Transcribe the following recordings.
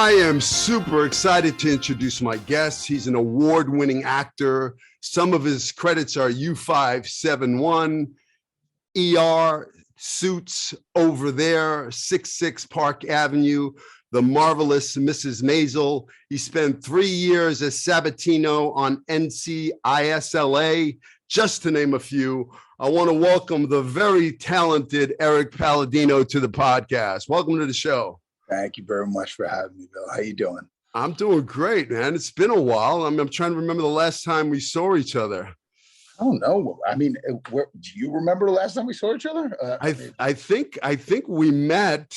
I am super excited to introduce my guest. He's an award-winning actor. Some of his credits are U571, ER, Suits, Over There, 66 Park Avenue, The Marvelous Mrs. Maisel. He spent 3 years as Sabatino on NCIS, just to name a few. I want to welcome the very talented Erik Palladino to the podcast. Welcome to the show. Thank you very much for having me, Bill. How you doing? I'm doing great, man. It's been a while. I'm trying to remember the last time we saw each other. I don't know. I mean, do you remember the last time we saw each other? I think we met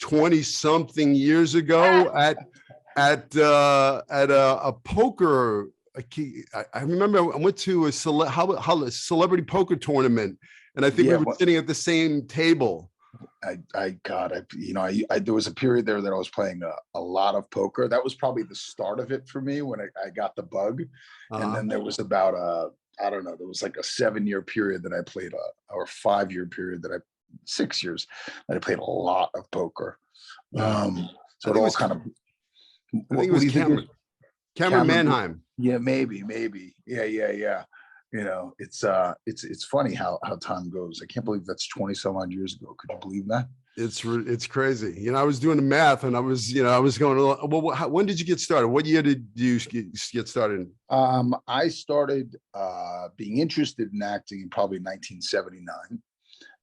20-something years ago at a poker. I remember I went to a celebrity poker tournament, and I think we were sitting at the same table. There was a period there that I was playing a lot of poker. That was probably the start of it for me when I got the bug. And then there was about there was like a 7-year period that I played, or 5-year period 6 years that I played a lot of poker. So it all kind of, I think it was Cameron Manheim. Yeah, maybe. Yeah. You know, it's funny how time goes. I can't believe that's 20 some odd years ago. Could you believe that? It's crazy. You know, I was doing the math, and I was going, well, when did you get started? What year did you get started? I started being interested in acting in probably 1979.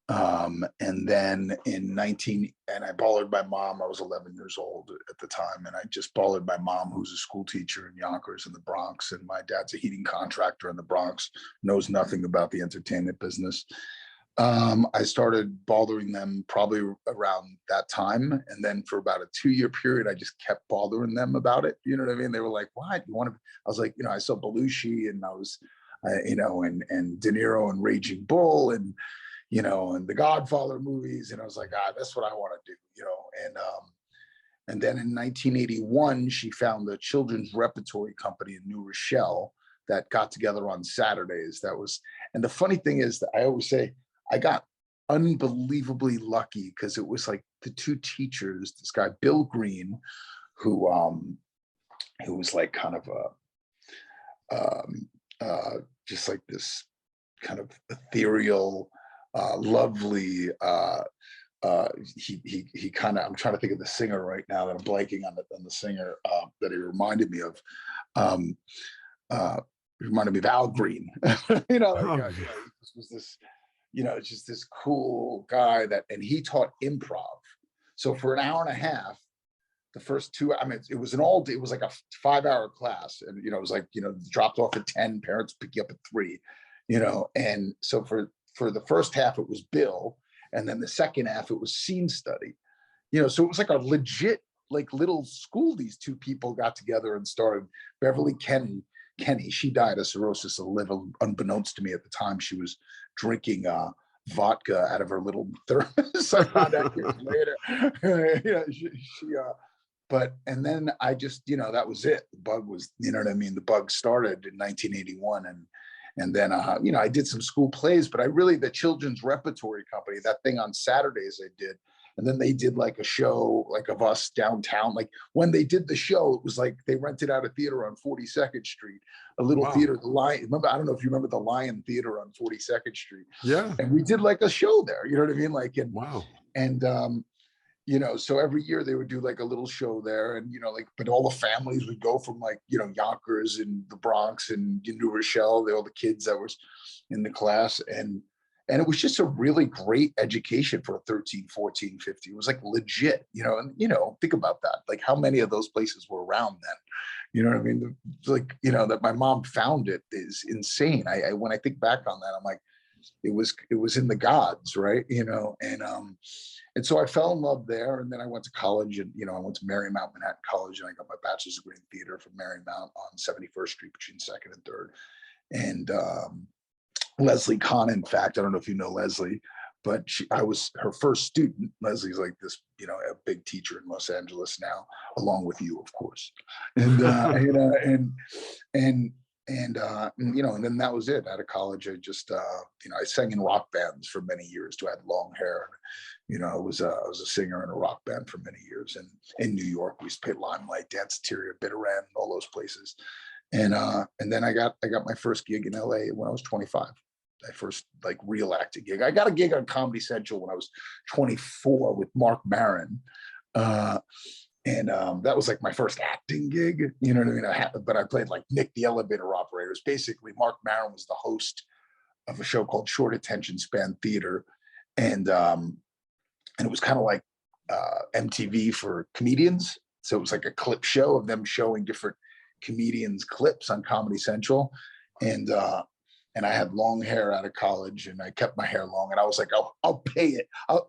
And then I bothered my mom. I was 11 years old at the time, and I just bothered my mom, who's a school teacher in Yonkers in the Bronx, and my dad's a heating contractor in the Bronx, knows nothing about the entertainment business. I started bothering them probably around that time, and then for about a 2-year period, I just kept bothering them about it. You know what I mean? They were like, "What? You want to?" I was like, I saw Malucci, and I was, and De Niro and Raging Bull, and and the Godfather movies. And I was like, that's what I want to do, and then in 1981, she found the Children's Repertory Company in New Rochelle that got together on Saturdays. And the funny thing is that I always say I got unbelievably lucky, because it was like the two teachers, this guy, Bill Green, who was like kind of just like this kind of ethereal, lovely, he kind of, I'm trying to think of the singer right now that I'm blanking on the singer that he reminded me of. Reminded me of Al Green. This was this, just this cool guy and he taught improv. So for an hour and a half, the first 2, it was it was like a 5-hour class, and it was like, dropped off at 10, parents pick you up at 3, and so for the first half, it was Bill. And then the second half, it was scene study. So it was like a legit, like little school. These two people got together and started. Beverly Kenny, she died of cirrhosis of the liver. Unbeknownst to me at the time, she was drinking vodka out of her little thermos. I found out years later. And then I just, that was it. The bug was, the bug started in 1981. And then, I did some school plays, but the Children's Repertory Company, that thing on Saturdays I did. And then they did like a show like of us downtown. Like when they did the show, it was like they rented out a theater on 42nd Street, a little theater, the Lion. Remember, I don't know if you remember the Lion Theater on 42nd Street. Yeah. And we did like a show there, you know what I mean? Like, wow. And, so every year they would do like a little show there, and, but all the families would go from like, Yonkers and the Bronx and New Rochelle, all the kids that was in the class. And it was just a really great education for a 13, 14, 15. It was like legit, and, think about that. Like how many of those places were around then? You know what I mean? That my mom found it is insane. When I think back on that, I'm like, it was in the gods, right? And so I fell in love there, and then I went to college, and I went to Marymount Manhattan College, and I got my bachelor's degree in theater from Marymount on 71st Street between 2nd and 3rd. And Leslie Kahn, in fact, I don't know if you know Leslie, but I was her first student. Leslie's like this, a big teacher in Los Angeles now, along with you, of course. And and then that was it. Out of college, I just, I sang in rock bands for many years too. I had long hair. I was a singer in a rock band for many years. And in New York, we used to play Limelight, Danceteria, Bitter End, all those places. And then I got my first gig in LA when I was 25. My first like real acting gig. I got a gig on Comedy Central when I was 24 with Mark Maron. And that was like my first acting gig, you know what I mean? But I played like Nick the Elevator Operator. Basically, Mark Maron was the host of a show called Short Attention Span Theater. And it was kind of like MTV for comedians. So it was like a clip show of them showing different comedians clips on Comedy Central. And I had long hair out of college and I kept my hair long. And I was like, I'll pay it. I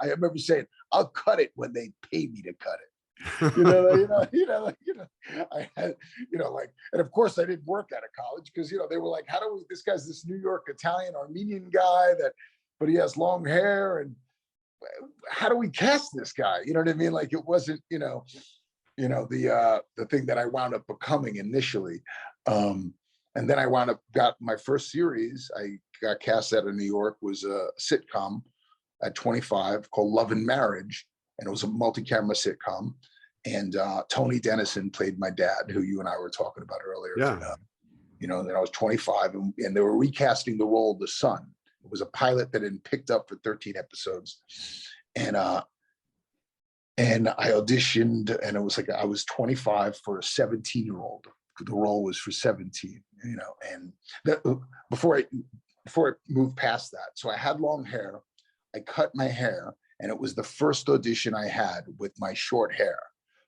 remember saying, I'll cut it when they pay me to cut it. I had, and of course I didn't work out of college because, they were like, this guy's this New York Italian Armenian guy but he has long hair, and how do we cast this guy? You know what I mean? Like it wasn't, the thing that I wound up becoming initially. And then I got my first series. I got cast out of New York, was a sitcom at 25 called Love and Marriage. And it was a multi-camera sitcom. And Tony Dennison played my dad, who you and I were talking about earlier. Yeah. And then I was 25 and they were recasting the role of the son. It was a pilot that had been picked up for 13 episodes. And I auditioned, and it was like, I was 25 for a 17-year-old. The role was for 17, and before I moved past that. So I had long hair, I cut my hair, and it was the first audition I had with my short hair.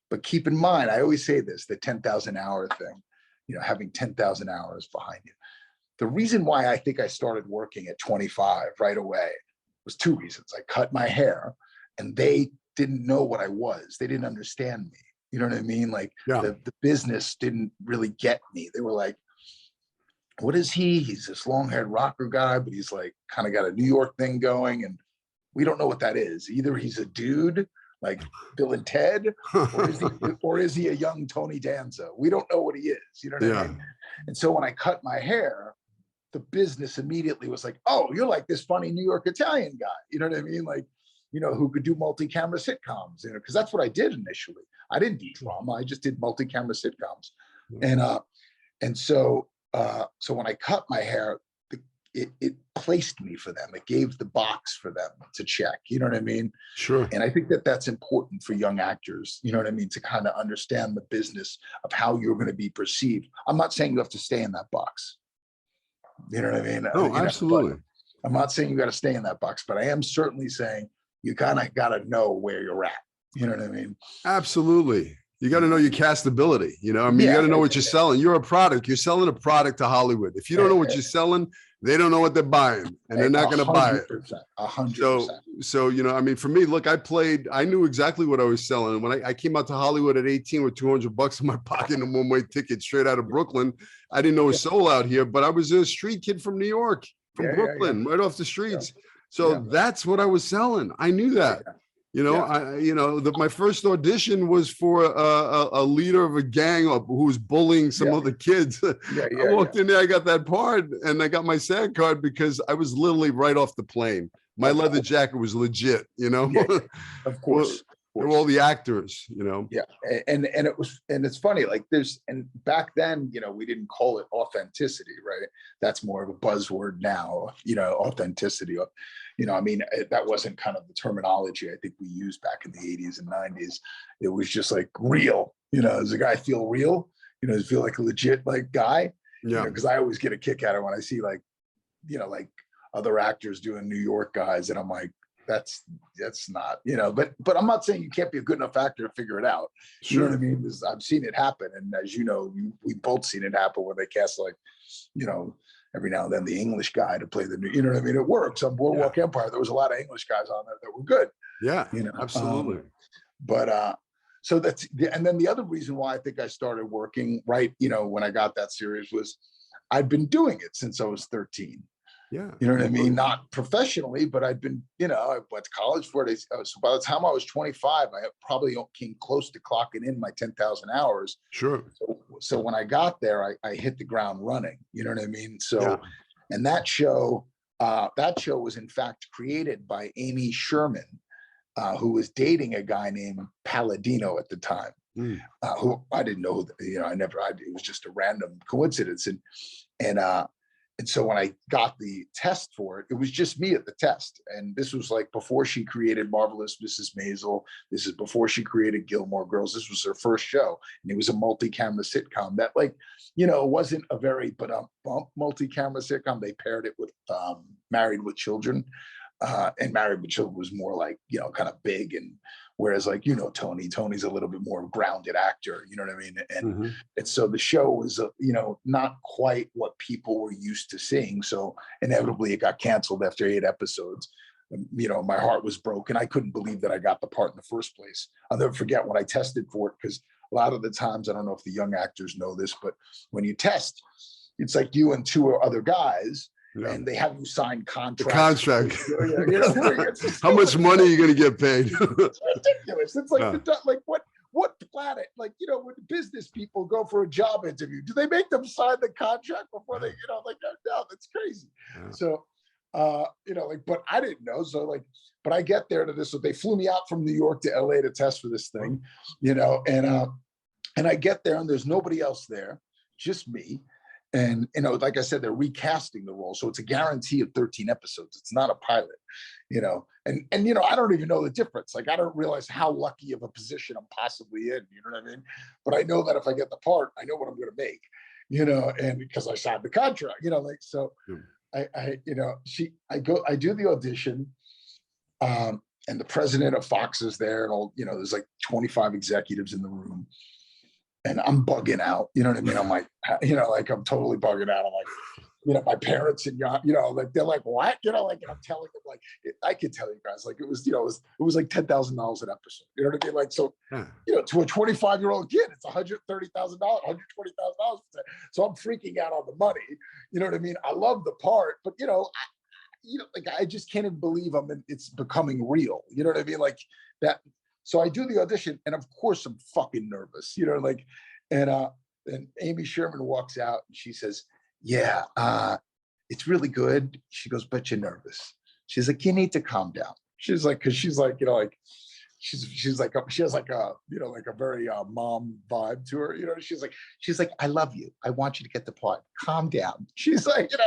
But keep in mind, I always say this, the 10,000 hour thing, having 10,000 hours behind you. The reason why I think I started working at 25 right away was two reasons. I cut my hair and they didn't know what I was. They didn't understand me. You know what I mean? Like the business didn't really get me. They were like, what is he? He's this long-haired rocker guy, but he's like kind of got a New York thing going. And we don't know what that is. Either he's a dude like Bill and Ted, or is he a young Tony Danza? We don't know what he is. You know what I mean? And so when I cut my hair, the business immediately was like, oh, you're like this funny New York Italian guy. You know what I mean? Like, who could do multi-camera sitcoms, because that's what I did initially. I didn't do drama. I just did multi-camera sitcoms. And so when I cut my hair, it placed me for them. It gave the box for them to check. You know what I mean? Sure. And I think that that's important for young actors, you know what I mean, to kind of understand the business of how you're going to be perceived. I'm not saying you have to stay in that box. You know what I mean? Oh, absolutely. I'm not saying you got to stay in that box, but I am certainly saying you kind of got to know where you're at. You know what I mean? Absolutely. You got to know your castability. You got to know what you're selling. You're a product. You're selling a product to Hollywood. If you don't know what you're selling, they don't know what they're buying, and they're not going to buy it. 100%. So, for me, look, I knew exactly what I was selling. When I came out to Hollywood at 18 with $200 in my pocket and a one-way ticket straight out of Brooklyn, I didn't know a soul out here, but I was a street kid from New York, from Brooklyn, right off the streets. So that's what I was selling. I knew that. My first audition was for a leader of a gang who was bullying some other kids. I walked in there, I got that part, and I got my SAG card because I was literally right off the plane. My leather jacket was legit, Of course. They're all the actors, Yeah, and it's funny, like and back then, we didn't call it authenticity, right? That's more of a buzzword now, authenticity. That wasn't kind of the terminology I think we used back in the 80s and 90s. It was just like real, does the guy feel real? Does he feel like a legit guy? Yeah. Because I always get a kick out of when I see like other actors doing New York guys, and I'm like, that's not, but I'm not saying you can't be a good enough actor to figure it out. Sure. You know what I mean? I've seen it happen. And as you know, we've both seen it happen where they cast every now and then the English guy to play the new, what I mean? It works. On Boardwalk Empire, there was a lot of English guys on there that were good. Yeah, absolutely. So that's, and then the other reason why I think I started working, right, when I got that series was I'd been doing it since I was 13. Yeah. You know what I mean? Not professionally, but I'd been, I went to college for it. So by the time I was 25, I probably came close to clocking in my 10,000 hours. Sure. So when I got there, I hit the ground running. You know what I mean? So, Yeah. and that show was in fact created by Amy Sherman, who was dating a guy named Palladino at the time, who I didn't know, it was just a random coincidence. And so when I got the test for it, it was just me at the test. And this was like before she created Marvelous Mrs. Maisel. This is before she created Gilmore Girls. This was her first show. And it was a multi-camera sitcom that wasn't a very multi-camera sitcom. They paired it with Married with Children. And Married with Children was more like, kind of big. And whereas Tony's a little bit more grounded actor, you know what I mean? And so the show was, not quite what people were used to seeing. So inevitably it got canceled after 8 episodes. My heart was broken. I couldn't believe that I got the part in the first place. I'll never forget when I tested for it, because a lot of the times, I don't know if the young actors know this, but when you test, it's like you and 2 other guys, and they have you sign contracts. The contract. How much money are you going to get paid? It's ridiculous. It's like, what planet? When business people go for a job interview, do they make them sign the contract before they, no, that's crazy. Yeah. So, but I didn't know. So but I get there to this. So they flew me out from New York to LA to test for this thing, and I get there and there's nobody else there, just me. And, like I said, they're recasting the role. So it's a guarantee of 13 episodes. It's not a pilot, and I don't even know the difference. I don't realize how lucky of a position I'm possibly in, you know what I mean? But I know that if I get the part, I know what I'm going to make, and because I signed the contract, so I do the audition, and the president of Fox is there, and all, there's like 25 executives in the room. And I'm bugging out, you know what I mean? I'm like, I'm totally bugging out. I'm like, my parents and they're like, what? And I'm telling them, I could tell you guys, it was like $10,000 an episode. You know what I mean? So, to a 25-year-old kid, it's $130,000, $120,000. So I'm freaking out on the money. You know what I mean? I love the part, but I just can't even believe it's becoming real. You know what I mean? That. So I do the audition, and of course I'm fucking nervous, and Amy Sherman walks out and she says, yeah, it's really good. She goes, but you're nervous. She's like, you need to calm down. She's like, cause she's like, she's like, she has like a very mom vibe to her. She's like, I love you. I want you to get the part. Calm down. She's like, and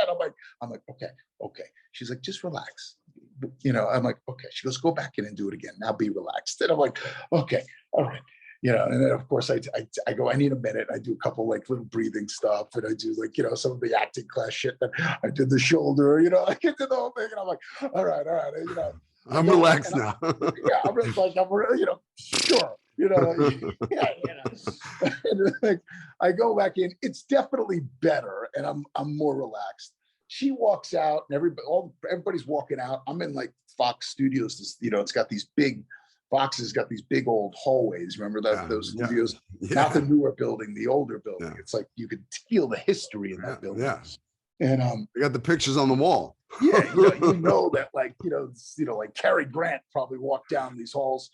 I'm like, okay. She's like, just relax. I'm like, okay. She goes, go back in and do it again. Now be relaxed. And I'm like, okay, all right. And then of course I go, I need a minute. I do a couple little breathing stuff, and I do some of the acting class shit that I did the shoulder, I did the whole thing, and I'm like, all right. I'm relaxed now. Yeah, I'm just like, sure. And I go back in. It's definitely better, and I'm more relaxed. She walks out, and everybody's walking out. I'm in Fox Studios. It's got these big boxes, got these big old hallways. Remember those studios? Yeah. Not the newer building, the older building. Yeah. It's like you could feel the history in that building. Yeah. And they got the pictures on the wall. Yeah, that Cary Grant probably walked down these halls,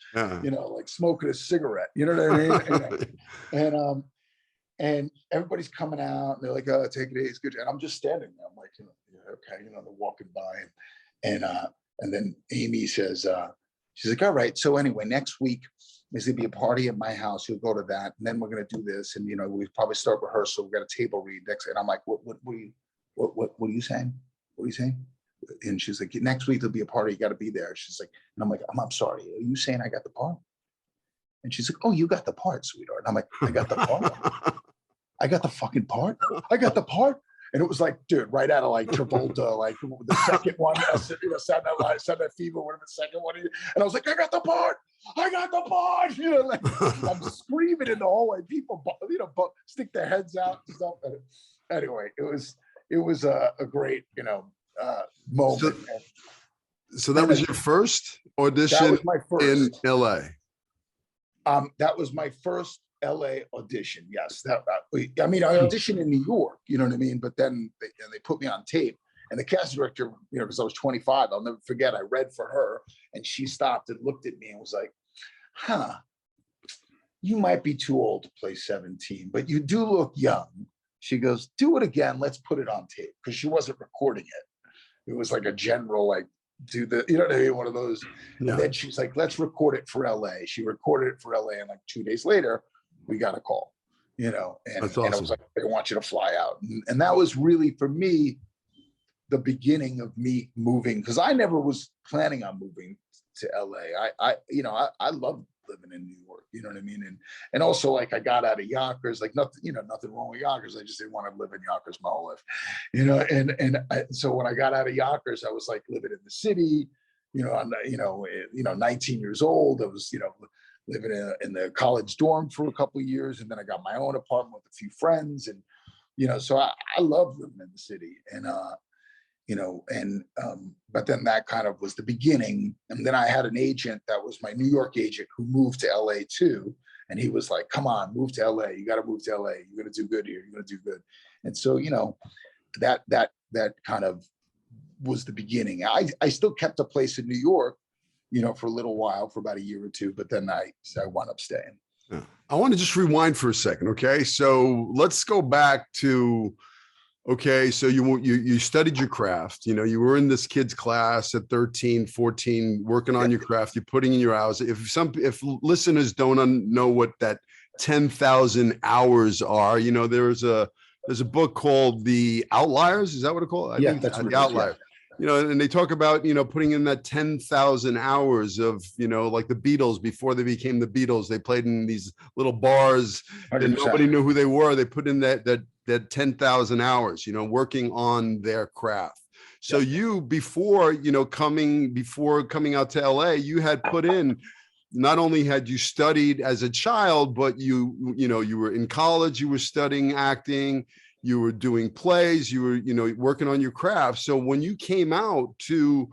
smoking a cigarette. You know what I mean? And everybody's coming out, and they're like, "Oh, take it easy, it's good." And I'm just standing there. I'm like, okay, they're walking by, and then Amy says, she's like, "All right, so anyway, next week there's gonna be a party at my house. You'll go to that, and then we're gonna do this, and we probably start rehearsal. We got a table read next." And I'm like, "What are you saying? What are you saying?" And she's like, "Next week there'll be a party. You got to be there." She's like, and I'm like, I'm sorry. Are you saying I got the part?" And she's like, "Oh, you got the part, sweetheart." And I'm like, "I got the part." I got the fucking part. I got the part. And it was like, dude, right out of Travolta, the second one, Saturday Night Fever, whatever the second one. And I was like, I got the part. I got the part. I'm screaming in the hallway. People, stick their heads out and stuff. And anyway, it was a great, moment. So that was your first audition? That was my first. In LA. That was my first LA audition. Yes. I auditioned in New York, you know what I mean? But then they put me on tape. And the casting director, you know, because I was 25, I'll never forget, I read for her and she stopped and looked at me and was like, huh, you might be too old to play 17, but you do look young. She goes, do it again. Let's put it on tape. Because she wasn't recording it. It was like a general, like, do the, you know what I mean? One of those. Yeah. And then she's like, let's record it for LA. She recorded it for LA. And like 2 days later, we got a call, you know, and, That's awesome. and it was like, they want you to fly out. And that was really, for me, the beginning of me moving, because I never was planning on moving to LA. I love living in New York, you know what I mean? And also, like, I got out of Yonkers, like, nothing, you know, nothing wrong with Yonkers. I just didn't want to live in Yonkers my whole life, you know? So when I got out of Yonkers, I was like living in the city, you know, I'm, 19 years old. I was, you know, living in the college dorm for a couple of years. And then I got my own apartment with a few friends. And, you know, so I love living in the city. And, but then that kind of was the beginning. And then I had an agent that was my New York agent who moved to LA too. And he was like, come on, move to LA. You got to move to LA. You're going to do good here. You're going to do good. And so, you know, that kind of was the beginning. I still kept a place in New York, you know, for a little while, for about a year or two, but then I wound up staying. I want to just rewind for a second. Okay. So let's go back to, okay, so you studied your craft, you know, you were in this kid's class at 13, 14, working on your craft, you're putting in your hours. If listeners don't know what that 10,000 hours are, you know, there's a book called The Outliers. Is that what it's called? I think that's what The Outliers. You know, and they talk about, you know, putting in that 10,000 hours of, you know, like the Beatles, before they became the Beatles, they played in these little bars 100%. and nobody knew who they were. They put in that 10,000 hours, you know, working on their craft. So you, before coming out to LA, you had put in, not only had you studied as a child, but you were in college, you were studying acting, you were doing plays, you were, you know, working on your craft. So when you came out to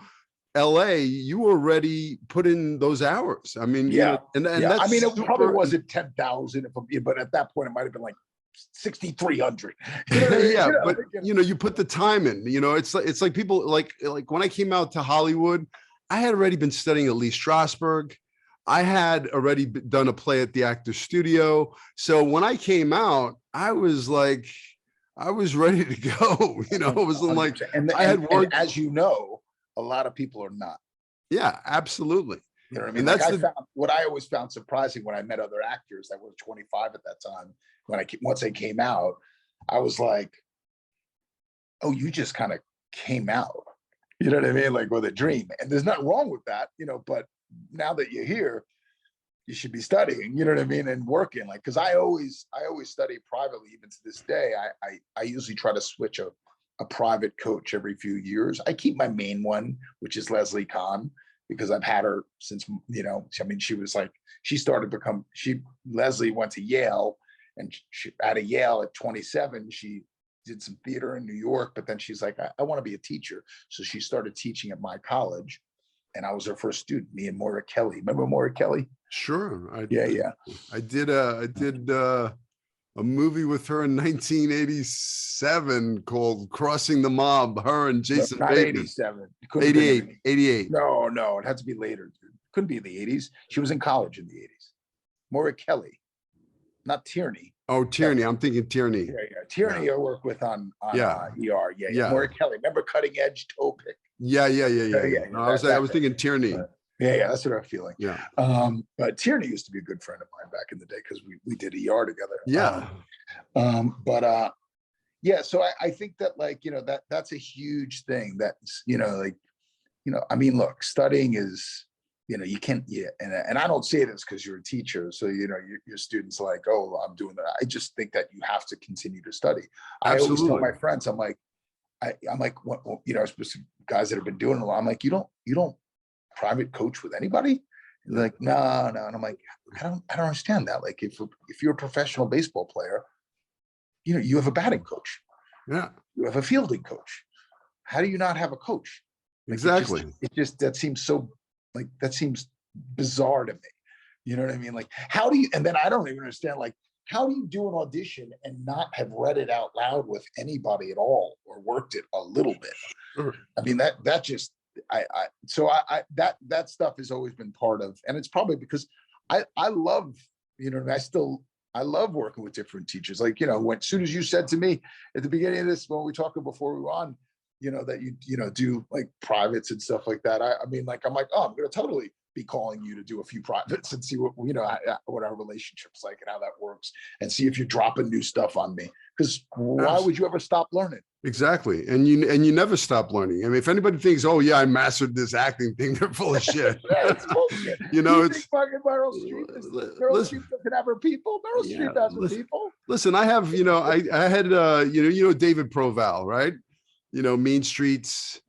LA, you already put in those hours. I mean, you know, and that's, I mean, it probably wasn't 10,000, but at that point it might've been like 6,300. Yeah, but you know, you put the time in. You know, it's like people like when I came out to Hollywood, I had already been studying at Lee Strasberg. I had already done a play at the Actors Studio. So when I came out, I was like, I was ready to go. You know, it wasn't like I had worked. And as you know, a lot of people are not. Yeah, absolutely. You know what I mean? And that's what I always found surprising when I met other actors that were 25 at that time. Once I came out, I was like, oh, you just kind of came out. You know what I mean? Like with a dream. And there's nothing wrong with that, you know, but now that you're here, you should be studying, you know what I mean? And working, like, cause I always study privately, even to this day. I usually try to switch a private coach every few years. I keep my main one, which is Leslie Kahn, because I've had her since, you know, I mean, Leslie went to Yale, and out of Yale at 27, she did some theater in New York, but then she's like, I want to be a teacher. So she started teaching at my college, and I was her first student, me and Maura Kelly. Remember Maura Kelly? Sure. I did a movie with her in 1987 called Crossing the Mob, her and Jason Bateman. 87. 88. No, it had to be later, dude. Couldn't be in the 80s. She was in college in the 80s. Maura Kelly, not Tierney. Oh, Tierney. I'm thinking Tierney. Yeah. Tierney I work with on ER. Yeah. Maura Kelly. Remember Cutting Edge Toe Pick? Yeah. No, I was thinking Tierney. Yeah, that's what I'm feeling. Yeah. But Tierney used to be a good friend of mine back in the day because we did ER together. Yeah. So I think that, like, you know, that's a huge thing. That's, you know, like, you know, I mean, look, studying is, you know, you can't, and I don't say this because you're a teacher, so, you know, your students are like, oh, I'm doing that. I just think that you have to continue to study. Absolutely. I always tell my friends, I'm like, you know, guys that have been doing it a lot, I'm like, you don't private coach with anybody? They're like, no. And I'm like, I don't understand that. Like, if you're a professional baseball player, you know, you have a batting coach. Yeah. You have a fielding coach. How do you not have a coach? Like, exactly. It just that seems bizarre to me. You know what I mean? Like, how do you, and then I don't even understand, like, how do you do an audition and not have read it out loud with anybody at all or worked it a little bit? Sure. I mean, that just, that stuff has always been part of, and it's probably because I love, you know, I love working with different teachers. Like, you know, when, as soon as you said to me at the beginning of this, when we talked before we were on, you know, that you know, do like privates and stuff like that. I mean, like, I'm like, oh, I'm going to totally be calling you to do a few privates and see what, you know, what our relationship's like and how that works, and see if you're dropping new stuff on me. Because why would you ever stop learning? Exactly. And you never stop learning. I mean, if anybody thinks, oh yeah, I mastered this acting thing, they're full of shit. It's bullshit. You know, you think fucking Meryl Streep doesn't have her people? Meryl Streep has her people. Listen, I have, you know, I had, you know, David Proval, right? You know, Mean Streets,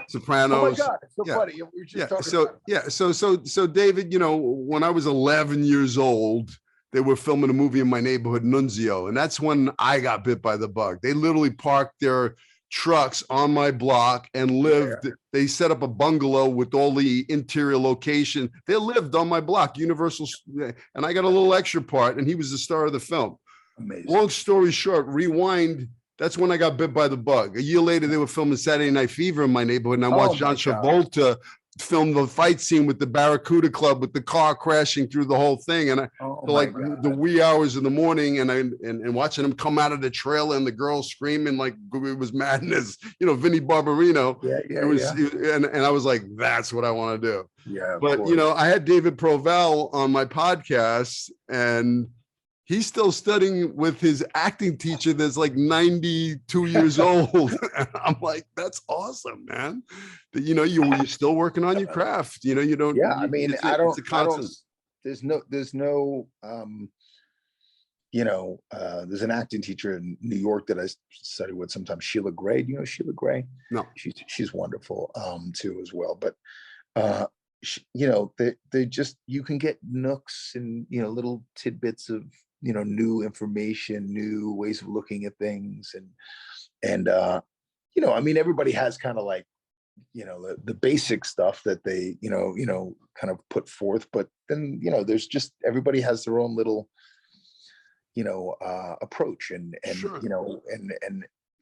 Sopranos. Oh my God, it's so funny. We were just talking about so David, you know, when I was 11 years old, they were filming a movie in my neighborhood, Nunzio, and that's when I got bit by the bug. They literally parked their trucks on my block and lived. Yeah. They set up a bungalow with all the interior location. They lived on my block, Universal, and I got a little extra part, and he was the star of the film. Amazing. Long story short, rewind. That's when I got bit by the bug. A year later, they were filming Saturday Night Fever in my neighborhood, and I watched John Travolta film the fight scene with the Barracuda Club with the car crashing through the whole thing, and like the wee hours in the morning, and watching him come out of the trailer and the girl screaming like it was madness. You know, Vinnie Barbarino. And I was like, that's what I want to do. Yeah, but you know, I had David Proval on my podcast, and he's still studying with his acting teacher that's like 92 years old. And I'm like, that's awesome, man. That, you know, you're still working on your craft. You know, you don't. Yeah, I mean, there's no, you know, there's an acting teacher in New York that I study with sometimes, Sheila Gray. Do you know Sheila Gray? No. She's wonderful too as well. But, you know, they just, you can get nooks and, you know, little tidbits of, you know, new information, new ways of looking at things. And you know, I mean, everybody has kind of like, you know, the basic stuff that they, you know, kind of put forth, but then, you know, there's just, everybody has their own little, you know, approach and, sure. You know,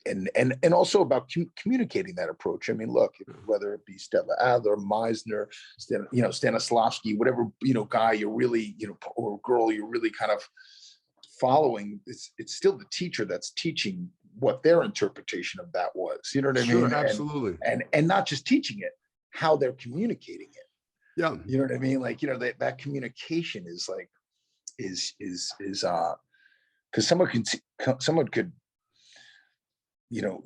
and also about communicating that approach. I mean, look, whether it be Stella Adler, Meisner, you know, Stanislavski, whatever, you know, guy you're really, you know, or girl you're really kind of following, it's still the teacher that's teaching what their interpretation of that was. You know what I mean? Absolutely. And not just teaching it, how they're communicating it. Yeah. You know what I mean? Like, you know, that communication is like, is because someone could, you know,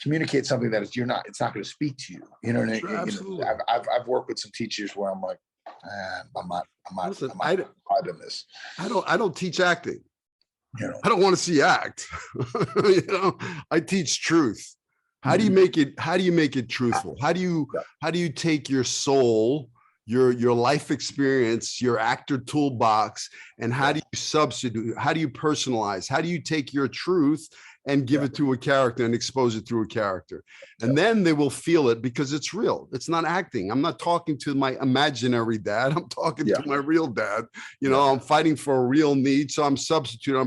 communicate something that is, it's not going to speak to you. You know what I mean? Sure, absolutely. You know, I've worked with some teachers where I'm like, I'm not in this. I don't teach acting. You know, I don't want to see act. You know, I teach truth. How do you make it truthful? How do you take your soul, your life experience, your actor toolbox, and how do you substitute? How do you personalize? How do you take your truth and give it to a character and expose it through a character? And then they will feel it because it's real. It's not acting. I'm not talking to my imaginary dad. I'm talking to my real dad. You know, I'm fighting for a real need. So I'm substituting,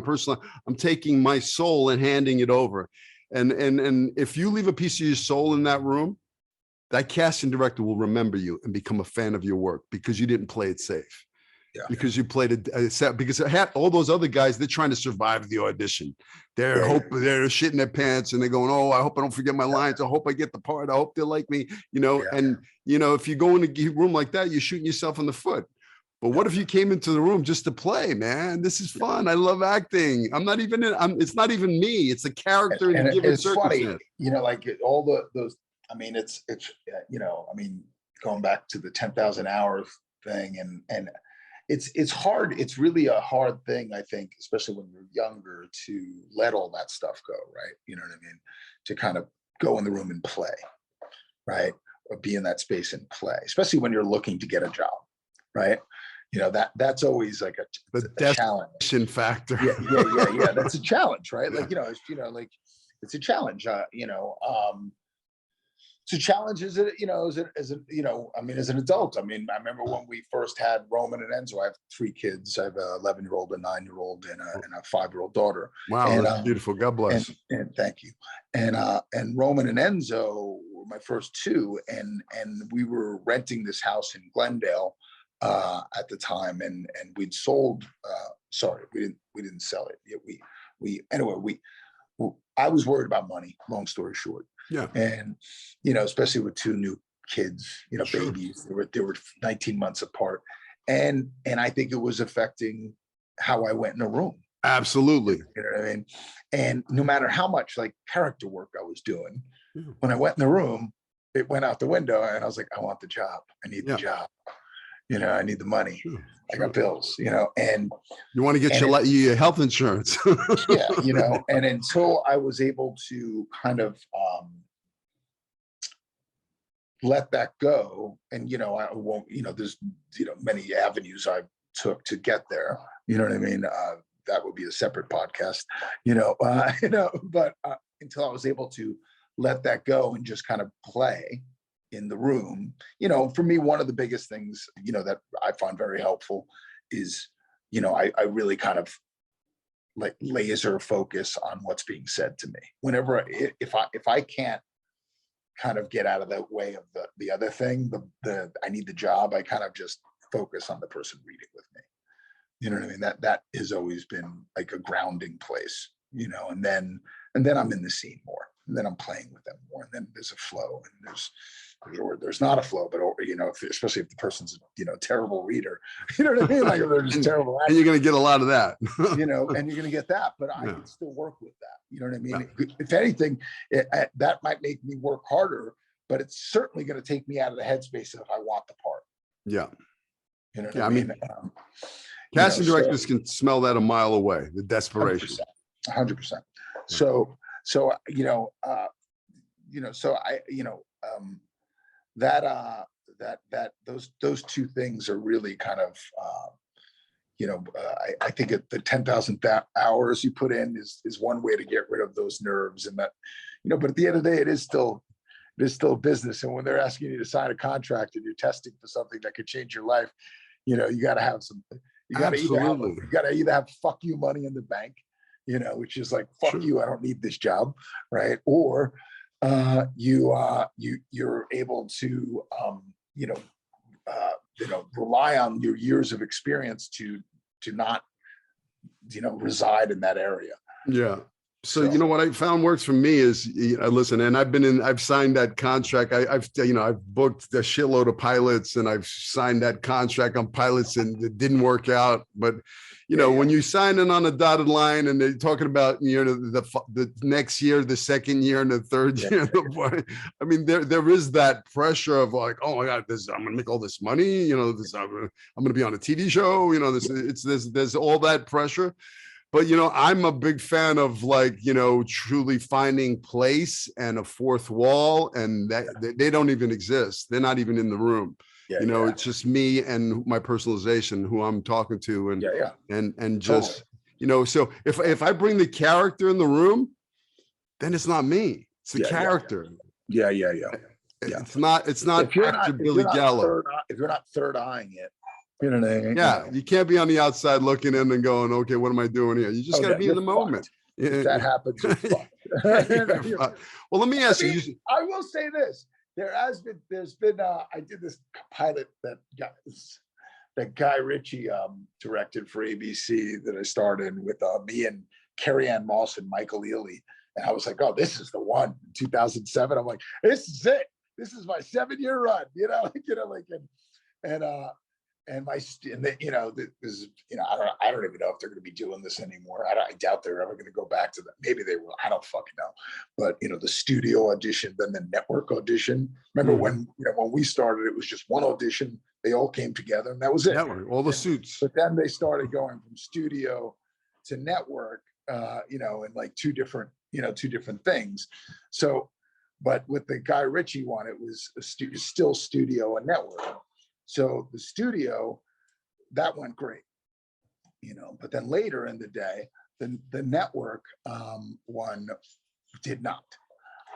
I'm taking my soul and handing it over. And if you leave a piece of your soul in that room, that casting director will remember you and become a fan of your work because you didn't play it safe. Yeah. Because you played because all those other guys, they're trying to survive the audition. They're they're shitting their pants and they're going, oh, I hope I don't forget my lines. I hope I get the part. I hope they like me, you know. And you know, if you go in a room like that, you're shooting yourself in the foot. But what if you came into the room just to play, man? This is fun. I love acting. I'm not even it's not even me. It's a character in a given circumstance. Funny, you know, like all those. I mean, it's you know, I mean, going back to the 10,000 hours thing, and it's hard. It's really a hard thing, I think, especially when you're younger, to let all that stuff go, right? You know what I mean? To kind of go in the room and play, right? Or be in that space and play, especially when you're looking to get a job, right? You know, that's always like a challenge factor. Yeah. That's a challenge, right? Like, you know, like it's a challenge, you know. it's a challenge as a, I mean, as an adult. I mean, I remember when we first had Roman and Enzo. I have 3 kids. I have a 11-year-old, a 9-year-old, and a 5-year-old daughter. Wow, And, that's beautiful. God bless. And thank you. And Roman and Enzo were my first 2, and we were renting this house in Glendale at the time, and we'd sold. Sorry, we didn't sell it. I was worried about money. Long story short. Yeah. And, especially with 2 new kids, Sure. babies, they were 19 months apart. And I think it was affecting how I went in a room. Absolutely. You know what I mean? And no matter how much like character work I was doing, Yeah. when I went in the room, it went out the window, and I was like, I want the job. I need the job. I need the money. Sure. I got bills, and you want to get your health insurance. yeah, and until I was able to kind of let that go, and I won't, there's many avenues I took to get there. You know what I mean? That would be a separate podcast. But until I was able to let that go and just kind of play in the room, for me, one of the biggest things, that I find very helpful is, I really kind of like laser focus on what's being said to me. Whenever, if I can't kind of get out of the way of the other thing, I need the job, I kind of just focus on the person reading with me. You know what I mean? That has always been like a grounding place, and then I'm in the scene more, and then I'm playing with them more, and then there's a flow, and there's not a flow, but especially if the person's a terrible reader, you know what I mean? Like if they're just terrible actors, and you're going to get a lot of that. and you're going to get that, but I can still work with that. You know what I mean? If anything, that might make me work harder, but it's certainly going to take me out of the headspace if I want the part. Yeah. You know what I mean? Casting directors can smell that a mile away, the desperation. 100%. So those 2 things are really kind of, I think the 10,000 hours you put in is one way to get rid of those nerves, and that, but at the end of the day, it is still business. And when they're asking you to sign a contract and you're testing for something that could change your life, you got to have some. You got to either have fuck you money in the bank, which is like fuck you, I don't need this job, right? Or you're able to rely on your years of experience to not reside in that area. Yeah. So what I found works for me is, listen, and I've signed that contract. I've booked a shitload of pilots, and I've signed that contract on pilots, and it didn't work out. But, when you sign in on a dotted line and they're talking about, the next year, the second year, and the third year, I mean, there is that pressure of like, oh my God, I'm going to make all this money. I'm going to be on a TV show. There's all that pressure. But, I'm a big fan of like, truly finding place and a fourth wall, and that they don't even exist. They're not even in the room. It's just me and my personalization, who I'm talking to, and just, so if I bring the character in the room, then it's not me. It's the character. Yeah. It's not actor Billy Gallo. If you're not third eyeing it, you know, yeah, you can't be on the outside looking in and going, okay, what am I doing here? You just got to be in the moment. If that happens, you're fucked. Well, let me ask you. I will say this: there's been I did this pilot that Guy Ritchie directed for ABC that I starred in with me and Carrie Ann Moss and Michael Ealy, and I was like, oh, this is the one. In 2007, I'm like, this is it. This is my 7-year run. I don't even know if they're going to be doing this anymore. I doubt they're ever going to go back to that. Maybe they will. I don't fucking know. But the studio audition, then the network audition. Remember when we started, it was just one audition. They all came together, and that was it. Network, all the suits. But then they started going from studio to network. In like two different things. So, but with the Guy Ritchie one, it was still studio and network. So the studio, that went great, but then later in the day, the network one did not.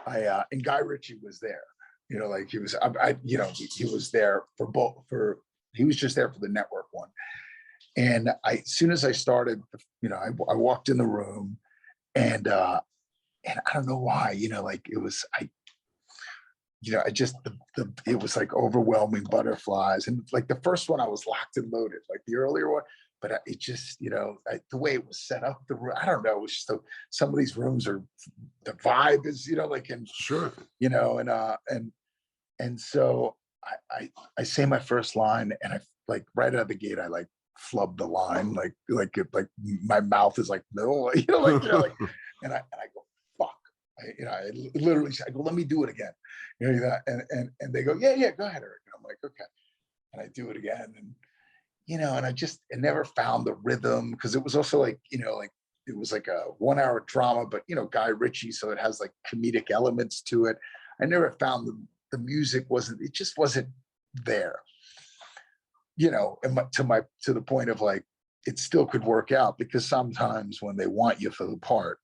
And Guy Ritchie was there. You know, like he was, you know, he was there for both, he was just there for the network one. And as soon as I started, you know, I walked in the room, and I don't know why, you know, like it was, you know, I just, it was like overwhelming butterflies. And like the first one, I was locked and loaded, like the earlier one, but it just, you know, the way it was set up, the room, I don't know, it was just some of these rooms are, the vibe is, you know, like, and Sure. you know, and so I say my first line, and I like right out of the gate, I like flub the line, like my mouth is like, no, you know, like, and I go, fuck. You know, I literally, I go, let me do it again. You know, and they go, yeah, go ahead, Erik. And I'm like, okay. And I do it again. And, you know, and I never found the rhythm, because it was also like, you know, like it was like a 1 hour drama, but, you know, Guy Ritchie. So it has like comedic elements to it. I never found the music it just wasn't there, you know, and to the point of like, it still could work out, because sometimes when they want you for the part,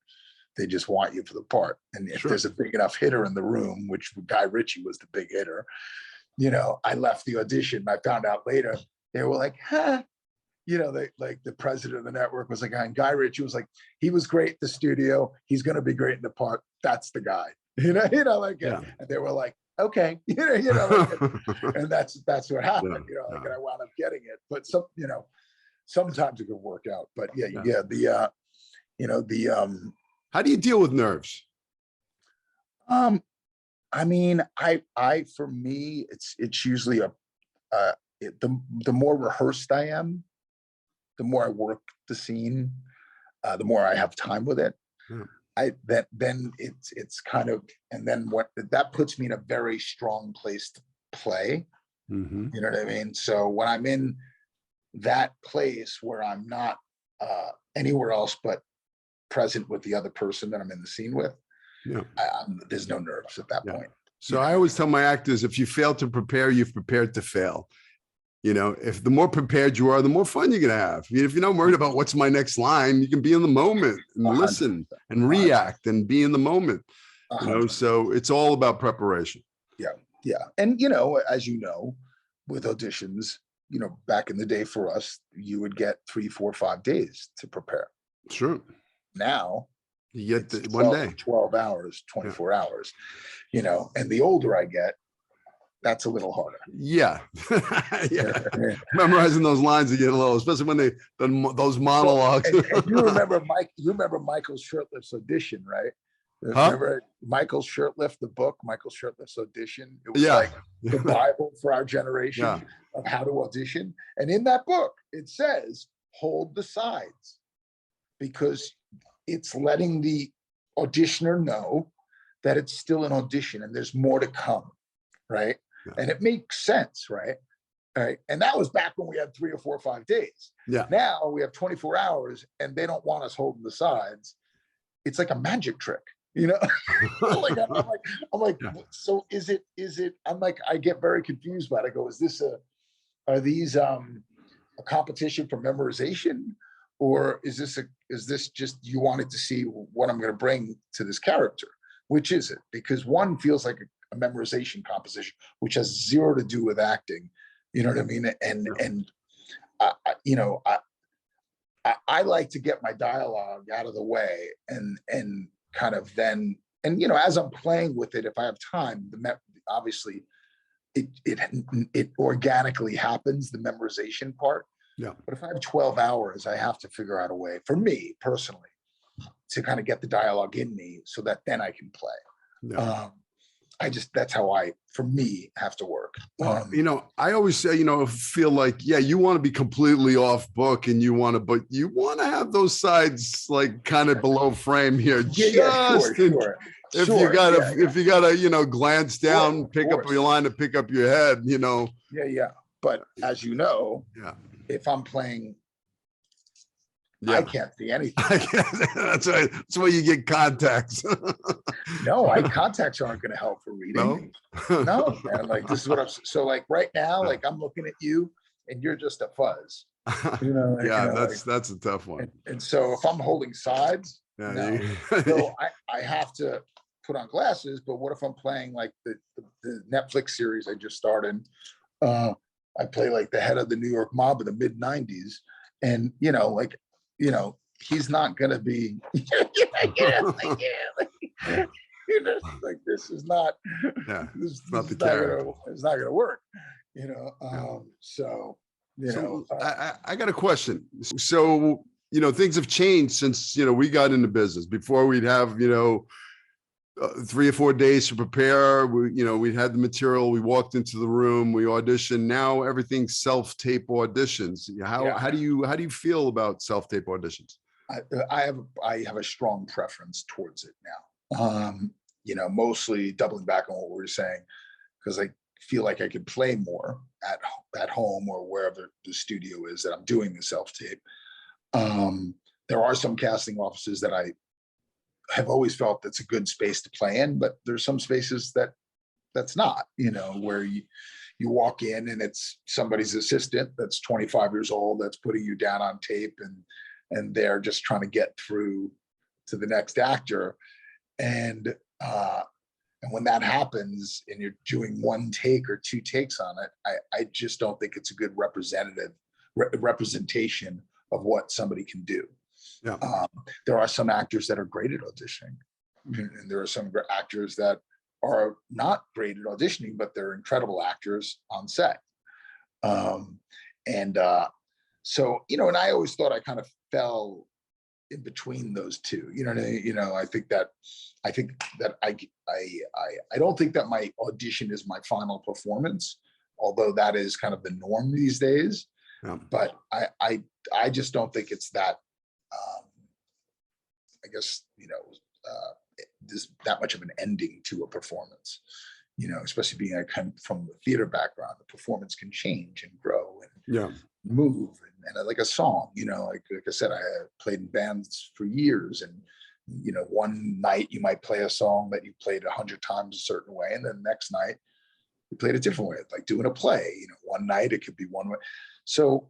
they just want you for the part. And if there's a big enough hitter in the room, which Guy Ritchie was the big hitter, you know, I left the audition. I found out later, they were like, huh, you know, they like the president of the network was like, and Guy Ritchie was like, he was great in the studio. He's going to be great in the part. That's the guy, you know, like, and they were like, okay, you know, like, and that's what happened, you know, like, and I wound up getting it, but you know, sometimes it could work out, but you know, how do you deal with nerves? I mean, for me, it's usually the more rehearsed I am, the more I work the scene, the more I have time with it. Then it's kind of, and then that puts me in a very strong place to play. You know what I mean? So when I'm in that place where I'm not anywhere else but present with the other person that I'm in the scene with, there's no nerves at that point. So I always tell my actors, if you fail to prepare, you've prepared to fail. You know, if the more prepared you are, the more fun you're going to have. I mean, if you're not worried about what's my next line, you can be in the moment and listen and react and be in the moment. You know, so it's all about preparation. Yeah. And, you know, as you know, with auditions, you know, back in the day for us, you would get 3, 4, 5 days to prepare. Sure. Now, you get 1 day, 12 hours, 24 hours, you know, and the older I get, that's a little harder. Yeah. Memorizing those lines, you get a little, especially when those monologues. And you remember Michael's Shirtlift's audition, right? Remember Michael's Shirtlift, the book, Michael's Shirtlift's audition? It was like the Bible for our generation of how to audition. And in that book, it says, hold the sides, because it's letting the auditioner know that it's still an audition and there's more to come, right? And it makes sense, right? All right. And that was back when we had 3 or 4 or 5 days. Now we have 24 hours and they don't want us holding the sides. It's like a magic trick, you know? Like, I'm like, so is it, I'm like, I get very confused by it. I go, are these a competition for memorization? Or is this just, you wanted to see what I'm going to bring to this character? Which is it? Because one feels like a memorization composition, which has zero to do with acting. You know what I mean? And you know, I like to get my dialogue out of the way and kind of then, and you know, as I'm playing with it, if I have time, obviously it organically happens, the memorization part. But if I have 12 hours, I have to figure out a way, for me personally, to kind of get the dialogue in me so that then I can play. That's how for me, have to work. You know, I always say, you know, feel like, you want to be completely off book and but you want to have those sides like kind of below frame here. Sure. If you gotta, you know, glance down, pick up your line to pick up your head, you know. But as you know, if I'm playing, I can't see anything. That's right. That's why you get contacts. No, contacts aren't going to help for reading. No, man. Like, this is what so like right now, like I'm looking at you and you're just a fuzz. You know, that's a tough one. And so if I'm holding sides, so I have to put on glasses, but what if I'm playing like the Netflix series I just started? I play like the head of the New York mob in the mid '90s, and he's not gonna be, like this is not, Yeah, this, it's not this the is not character. gonna, it's not gonna work, So I got a question. So, things have changed since, we got into business. Before we'd have, 3 or 4 days to prepare. We had the material. We walked into the room. We auditioned. Now everything's self-tape auditions. How do you feel about self-tape auditions? I have a strong preference towards it now. Mostly doubling back on what we were saying, because I feel like I could play more at home or wherever the studio is that I'm doing the self-tape. There are some casting offices that I have always felt that's a good space to play in, but there's some spaces that's not, where you walk in and it's somebody's assistant that's 25 years old that's putting you down on tape, and they're just trying to get through to the next actor. And when that happens and you're doing 1 take or 2 takes on it, I just don't think it's a good representation of what somebody can do. Yeah. There are some actors that are great at auditioning, and there are some actors that are not great at auditioning, but they're incredible actors on set. So, and I always thought I kind of fell in between those two. I think that I don't think that my audition is my final performance, although that is kind of the norm these days. Yeah. But I just don't think it's that. I guess there's that much of an ending to a performance. Especially being from the theater background, the performance can change and grow and move, and like a song. Like I said, I played in bands for years, and one night you might play a song that you played 100 times a certain way, and then the next night you played a different way, like doing a play. One night it could be one way. So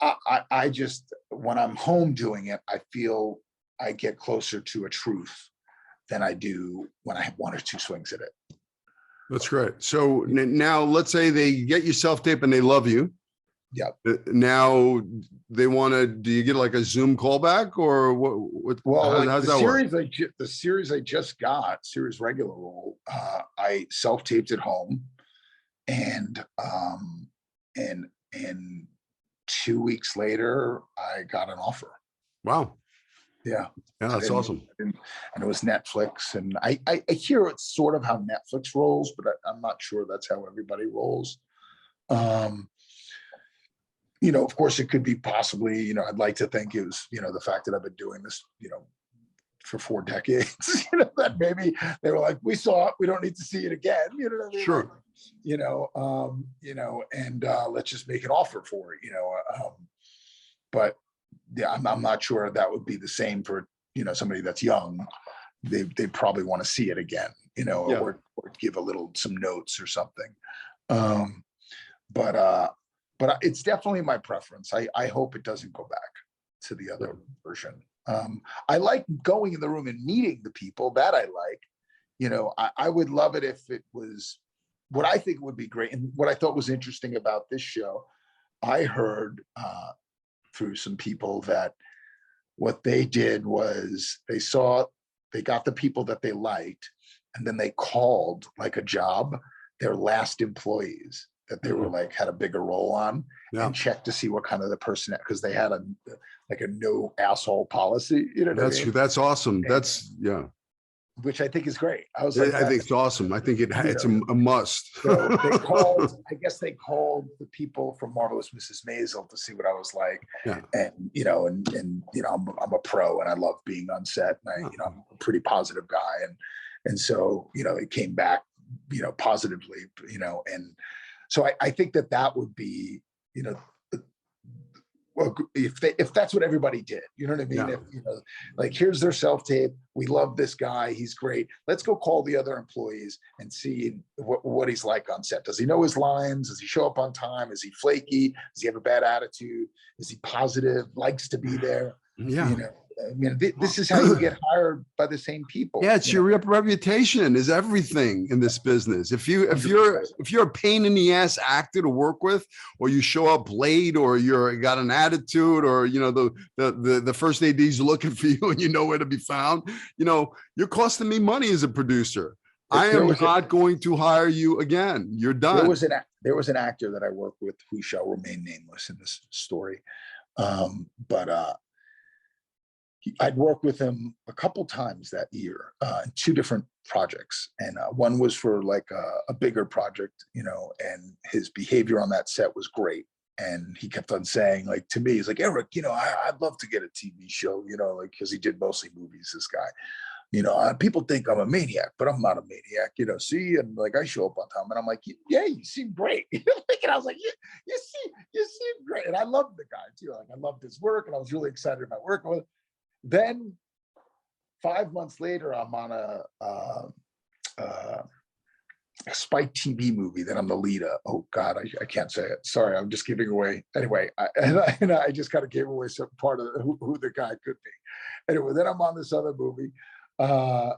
I just, when I'm home doing it, I feel I get closer to a truth than I do when I have 1 or 2 swings at it. That's great. So now let's say they get you self-tape and they love you. Yeah. Now they want to, do you get like a Zoom callback or what? Well, how's that work? The series I just got, series regular role, I self-taped at home, and 2 weeks later, I got an offer. Wow. Yeah. Yeah, that's awesome. And it was Netflix. And I hear it's sort of how Netflix rolls, but I'm not sure that's how everybody rolls. Of course, it could be possibly, I'd like to think it was, the fact that I've been doing this, for 4 decades, that maybe they were like, we saw it, we don't need to see it again. You know what I mean? Sure. And let's just make an offer for it, but yeah, I'm not sure that would be the same for, somebody that's young. They probably want to see it again, or give some notes or something. But it's definitely my preference. I hope it doesn't go back to the other version. I like going in the room and meeting the people that I like. I would love it if it was, what I think would be great, and what I thought was interesting about this show, I heard through some people that what they did was they got the people that they liked, and then they called like a job their last employees that they were like had a bigger role on, and checked to see what kind of the person, because they had a no asshole policy. That's awesome. That's which I think is great. I was like, I think it's awesome. I think it's a must. So they called, I guess they called the people from Marvelous Mrs. Maisel to see what I was like. Yeah. And I'm a pro and I love being on set, and I'm a pretty positive guy. And so, it came back, positively, and so I think that would be, well, if that's what everybody did, you know what I mean? Yeah. If, like, here's their self-tape. We love this guy. He's great. Let's go call the other employees and see what he's like on set. Does he know his lines? Does he show up on time? Is he flaky? Does he have a bad attitude? Is he positive? Likes to be there? Yeah. I mean, this is how you get hired by the same people. Yeah, it's your reputation is everything in this business. If you're a pain in the ass actor to work with, or you show up late, or you got an attitude, or the first AD's looking for you and you know where to be found, you're costing me money as a producer. I am not going to hire you again. You're done. There was an actor that I worked with who shall remain nameless in this story, but I'd worked with him a couple times that year in 2 different projects, and one was for like a bigger project, and his behavior on that set was great. And he kept on saying, like, to me, he's like, Erik, I'd love to get a TV show, like, because he did mostly movies, this guy. People think I'm a maniac, but I'm not a maniac, see, and like I show up on time, and I'm like, yeah, you seem great. And I was like, you seem great. And I loved the guy too. Like, I loved his work, and I was really excited about working with him. Then 5 months later, I'm on a Spike TV movie that I'm the lead of. Oh God, I can't say it. Sorry, I'm just giving away. Anyway, I just kind of gave away some part of who the guy could be. Anyway, then I'm on this other movie, and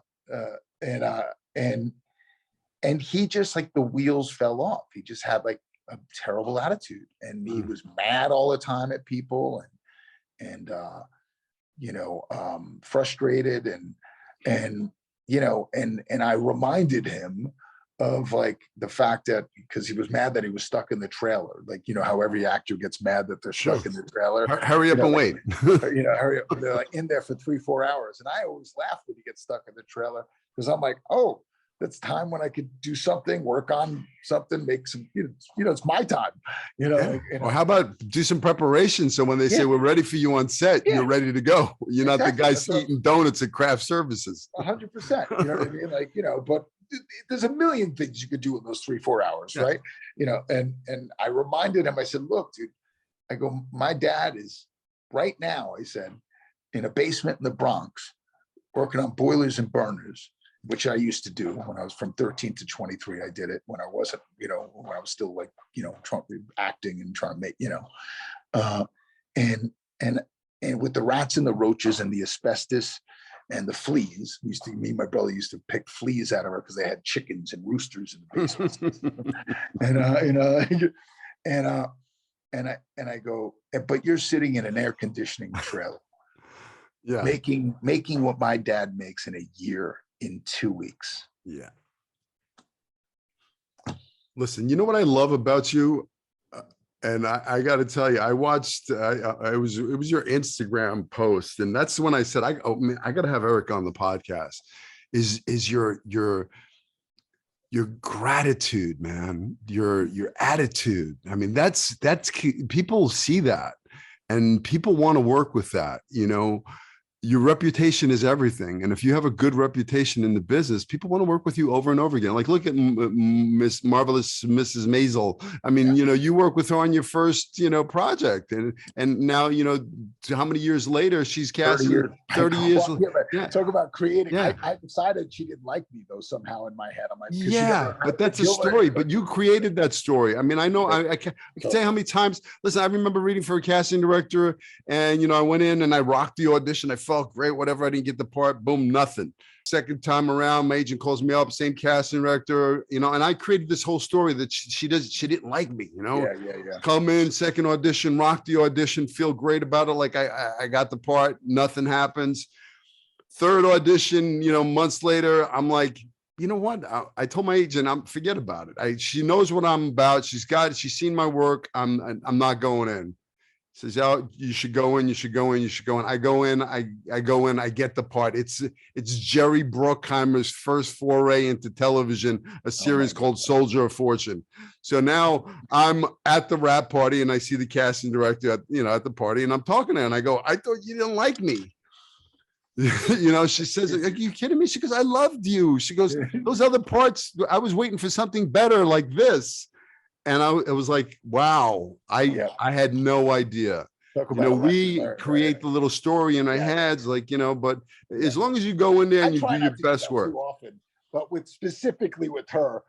he just, like, the wheels fell off. He just had like a terrible attitude, and he was mad all the time at people, and frustrated, and I reminded him of, like, the fact that, because he was mad that he was stuck in the trailer, like, how every actor gets mad that they're stuck in the trailer. Hurry up and wait. Hurry up. They're like in there for 3-4 hours. And I always laugh when he gets stuck in the trailer, because I'm like, oh, that's time when I could do something, work on something, make some, it's my time, Or how about do some preparation, so when they say we're ready for you on set, you're ready to go. You're not the guy eating donuts at craft services. 100%. You know what I mean? Like, but there's a million things you could do in those 3-4 hours, right? And I reminded him, I said, look, dude, I go, my dad is right now, I said, in a basement in the Bronx, working on boilers and burners, which I used to do when I was from 13 to 23. I did it when I wasn't, when I was still, like, acting and trying to make, and with the rats and the roaches and the asbestos and the fleas, me and my brother used to pick fleas out of her because they had chickens and roosters in the basement. and I go, but you're sitting in an air conditioning trailer, making what my dad makes in a year in 2 weeks. Yeah. Listen, you know what I love about you? And I got to tell you, I watched, it was your Instagram post. And that's when I said, I got to have Erik on the podcast, is your gratitude, man, your attitude. I mean, that's key. People see that, and people want to work with that, your reputation is everything. And if you have a good reputation in the business, people want to work with you over and over again. Like, look at Miss Marvelous Mrs. Maisel. I mean, you work with her on your first, project. And now, how many years later she's cast 30 years. Talk about creating. Yeah. I decided she didn't like me, though, somehow in my head. I'm like, but that's a story. But you created that story. I mean, I know I can tell you how many times. Listen, I remember reading for a casting director, and, I went in and I rocked the audition. I felt great, whatever. I didn't get the part, boom, nothing. Second time around, my agent calls me up, same casting director, and I created this whole story that she didn't like me, Come in, second audition, rock the audition, feel great about it, like I got the part, nothing happens. Third audition, months later, I'm like, you know what? I told my agent, forget about it. She knows what I'm about. She's seen my work. I'm not going in. Says, oh, you should go in, you should go in, you should go in. I go in, I go in, I get the part. It's Jerry Bruckheimer's first foray into television, a series called Soldier of Fortune. So now I'm at the wrap party and I see the casting director at the party, and I'm talking to her and I go, I thought you didn't like me. She says, are you kidding me? She goes, I loved you. She goes, those other parts, I was waiting for something better like this. And it was like, wow, I had no idea. We create the little story in our heads, like, but as long as you go in there and you do your best work. Too often, but specifically with her,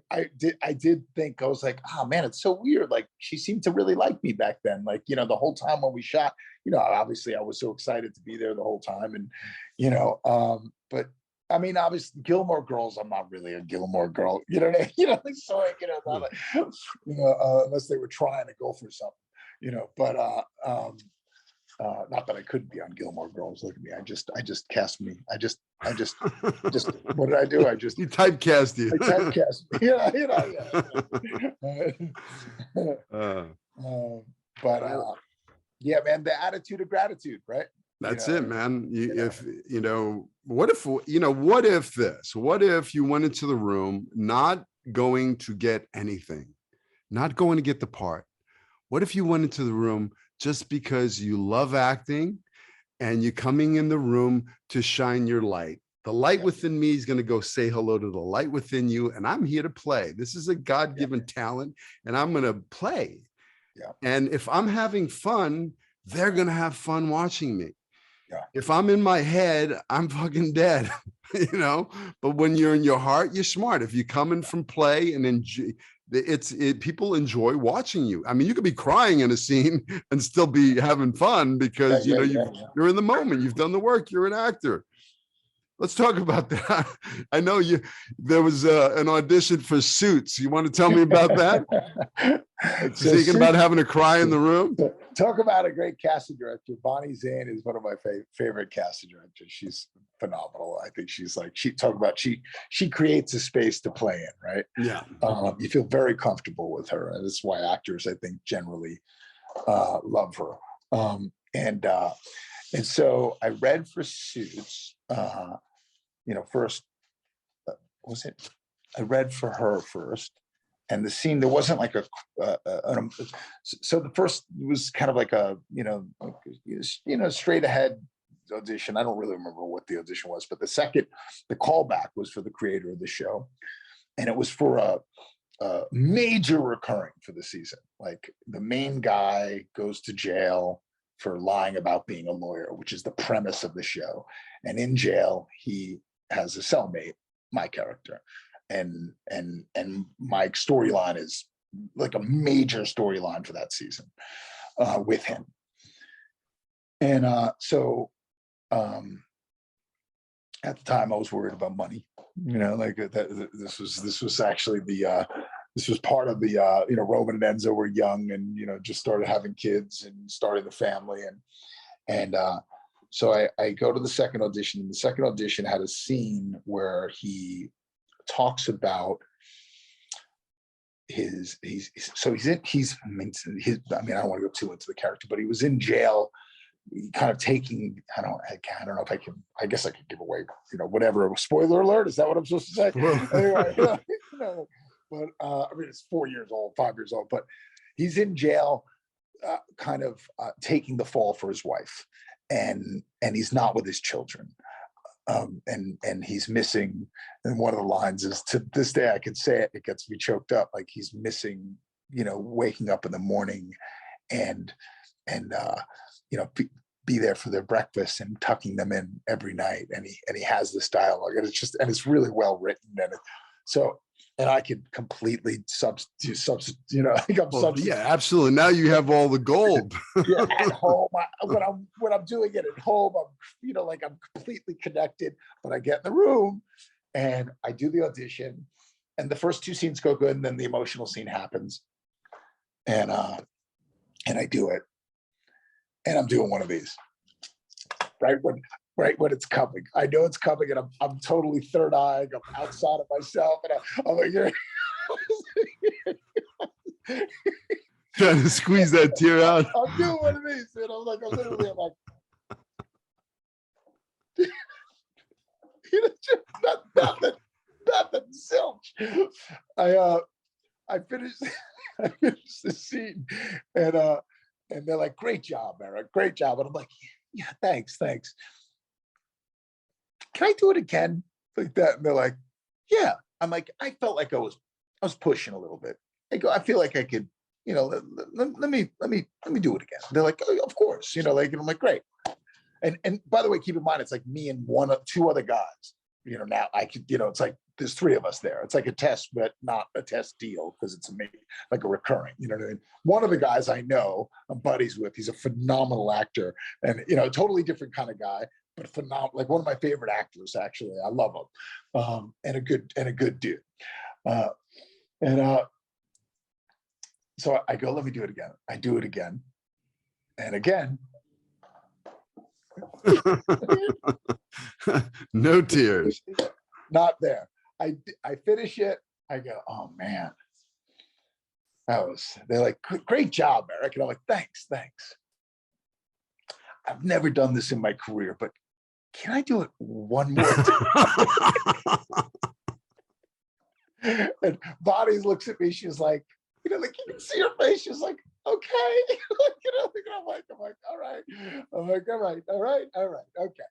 I did think, I was like, oh man, it's so weird. Like she seemed to really like me back then. Like, the whole time when we shot, obviously I was so excited to be there the whole time. And, but I mean, obviously Gilmore Girls, I'm not really a Gilmore Girl, like, so like, not like, unless they were trying to go for something, but not that I couldn't be on Gilmore Girls. Look at me. I just cast me. I just what did I do? I just You typecast you. I typecast. But yeah, man, the attitude of gratitude, right? That's it, man. What if you went into the room not going to get anything, not going to get the part? What if you went into the room just because you love acting and you're coming in the room to shine your light? The light within me is going to go say hello to the light within you. And I'm here to play. This is a God-given talent and I'm going to play. Yeah. And if I'm having fun, they're going to have fun watching me. Yeah. If I'm in my head, I'm fucking dead, but when you're in your heart, you're smart. If you come in from play and enjoy, people enjoy watching you. I mean, you could be crying in a scene and still be having fun because you're in the moment. You've done the work. You're an actor. Let's talk about that. I know there was an audition for Suits. You want to tell me about that? So thinking about having to cry in the room. Talk about a great casting director. Bonnie Zane is one of my favorite casting directors. She's phenomenal. I think she creates a space to play in, right? Yeah. You feel very comfortable with her. And that's why actors, I think, generally love her. And so I read for Suits, first, I read for her first. And the scene, there wasn't like so the first was kind of like a, straight ahead audition. I don't really remember what the audition was, but the callback was for the creator of the show. And it was for a major recurring for the season. Like the main guy goes to jail for lying about being a lawyer, which is the premise of the show. And in jail, he has a cellmate, my character. And my storyline is like a major storyline for that season with him. And so at the time I was worried about money, like this was actually this was part of the Roman and Enzo were young and just started having kids and starting the family and so I go to the second audition, and the second audition had a scene where he talks about I mean, I don't want to go too into the character, but he was in jail, kind of taking, I don't know if I can, I guess I could give away, whatever. Spoiler alert, is that what I'm supposed to say? Anyway, but I mean, it's 4 years old, 5 years old, but he's in jail, kind of taking the fall for his wife, and he's not with his children. And he's missing, and one of the lines is, to this day I can say it gets me choked up, like he's missing, waking up in the morning and be there for their breakfast and tucking them in every night, and he has this dialogue, and it's really well written, and I could completely substitute, yeah, absolutely. Now you have all the gold. Yeah, at home, when I'm doing it at home, I'm like I'm completely connected. But I get in the room and I do the audition, and the first two scenes go good, and then the emotional scene happens, and I do it, and I'm doing one of these right when it's coming. I know it's coming, and I'm totally third eyeing. I'm outside of myself, and I'm like, trying to squeeze that tear out. I'm doing one of these, and I'm like, I'm nothing, zilch. I finished the scene, and they're like, great job, Eric, great job, and I'm like, yeah, thanks. Can I do it again like that? And they're like, yeah. I'm like, I felt like I was pushing a little bit. I feel like I could, let me do it again. They're like, oh, of course, and I'm like, great. And by the way, keep in mind, it's like me and two other guys. now I could, it's like there's three of us there. It's like a test, but not a test deal because it's like a recurring, you know what I mean? One of the guys I know, I'm buddies with, he's a phenomenal actor and, totally different kind of guy, but phenomenal, like one of my favorite actors, actually. I love him. And a good dude. So I go, let me do it again. I do it again. And again. No tears. Not there. I finish it. I go, oh man. They're like, great job, Erik. And I'm like, thanks. I've never done this in my career, but can I do it one more time? And Bonnie looks at me. She's like, like you can see her face. She's like, okay. I'm like, all right. I'm like, all right, okay.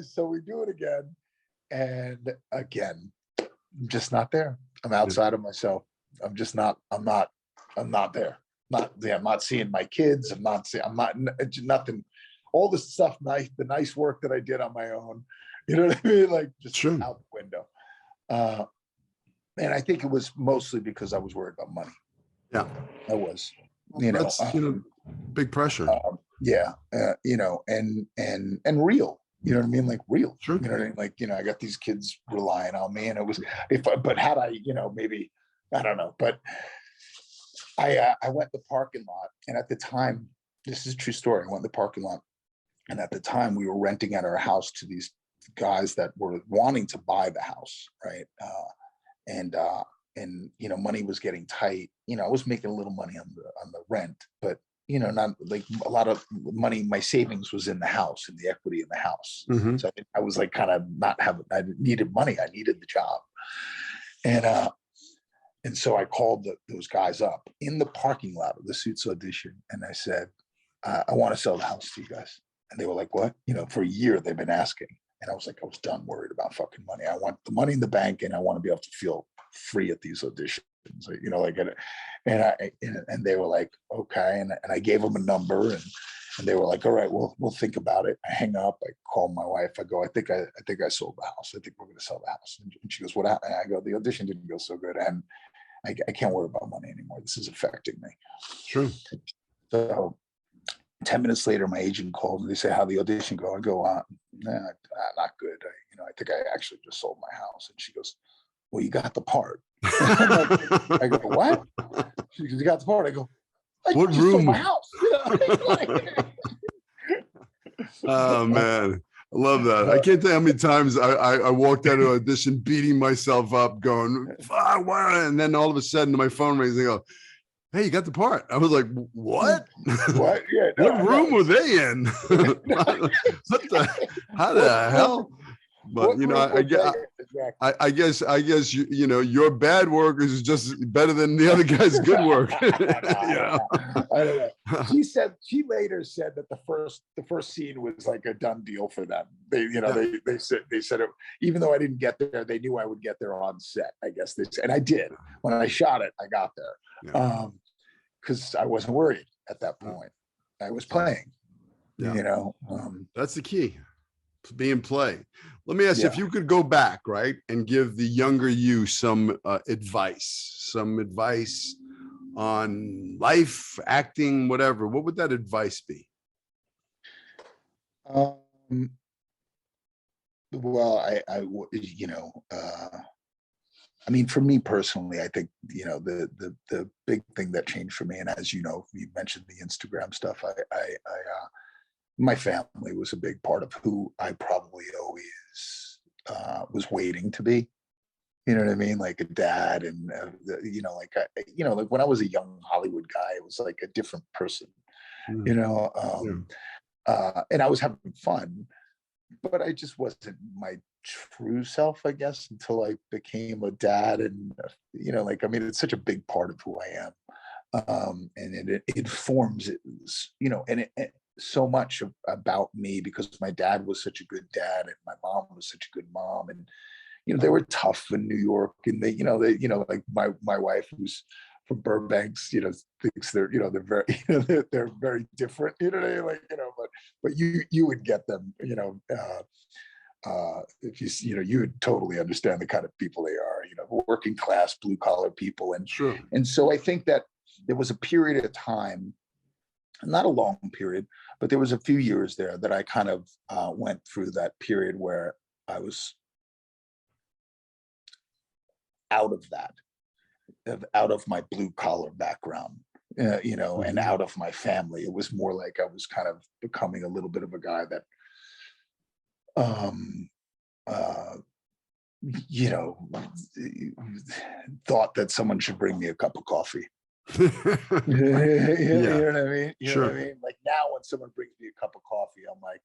So we do it again. And again, I'm just not there. I'm outside of myself. I'm just not, I'm not there. I'm not seeing my kids. I'm not nothing. All the stuff, the nice work that I did on my own, you know what I mean? Like just out the window. And I think it was mostly because I was worried about money. Yeah, I was, that's, big pressure. And real, you know what I mean? Like real, sure. You know what I mean? Like, I got these kids relying on me, and it was, but had I, maybe, I don't know, but I went to the parking lot, and at the time, this is a true story. I went to the parking lot, and at the time we were renting out our house to these guys that were wanting to buy the house, right? And money was getting tight. I was making a little money on the rent, but not like a lot of money. My savings was in the house, in the equity in the house. Mm-hmm. So I was like kind of not having. I needed money. I needed the job, and so I called those guys up in the parking lot of the Suits audition, and I said, I want to sell the house to you guys. And they were like, what? For a year they've band I was like, I was done worried about fucking money. I want the money in the bank, and I want to be able to feel free at these auditions, and they were like, okay. And I gave them a number, and they were like, all right, we'll think about it. I hang up. I call my wife. I go, I think I sold the house. I think we're going to sell the house. And she goes, what happened? I go, the audition didn't go so good, and I can't worry about money anymore. This is affecting me. Sure. So 10 minutes later, my agent called and they say, how the audition go? I go, nah, not good. I think I actually just sold my house. And she goes, well, you got the part. I go, what? She goes, you got the part. I go, what just room? sold my house. Oh man, I love that. I can't tell you how many times I walked out of an audition beating myself up, going, why? And then all of a sudden my phone rings and I go, hey, you got the part. I was like, what? What? Yeah, no, what room were they in? How the hell? But I guess your bad work is just better than the other guy's good work. I don't know. She later said that the first scene was like a done deal for them. They said it, even though I didn't get there, they knew I would get there on set. I guess they said, and I did. When I shot it, I got there. Because I wasn't worried at that point. I was playing. That's the key. Be in play. Let me ask you, if you could go back, right, and give the younger you some advice on life, acting, whatever, what would that advice be? Well, I mean, for me personally, I think, the big thing that changed for me, and as you mentioned the Instagram stuff, my family was a big part of who I probably always was waiting to be. You know what I mean? Like a dad, and like when I was a young Hollywood guy, it was like a different person. And I was having fun, but I just wasn't my true self, I guess, until I became a dad. And it's such a big part of who I am, and it informs it, and it so much about me, because my dad was such a good dad and my mom was such a good mom, and they were tough in New York, and they like my wife, who's from Burbank, thinks they're very they're very different, but you would get them, if you would totally understand the kind of people they are, working class, blue collar people. Sure. And so I think that there was a period of time, not a long period, but there was a few years there that I kind of went through that period where I was out of that, out of my blue collar background, and out of my family. It was more like I was kind of becoming a little bit of a guy that, thought that someone should bring me a cup of coffee. You know what I mean? You know what I mean? Like now when someone brings me a cup of coffee, I'm like,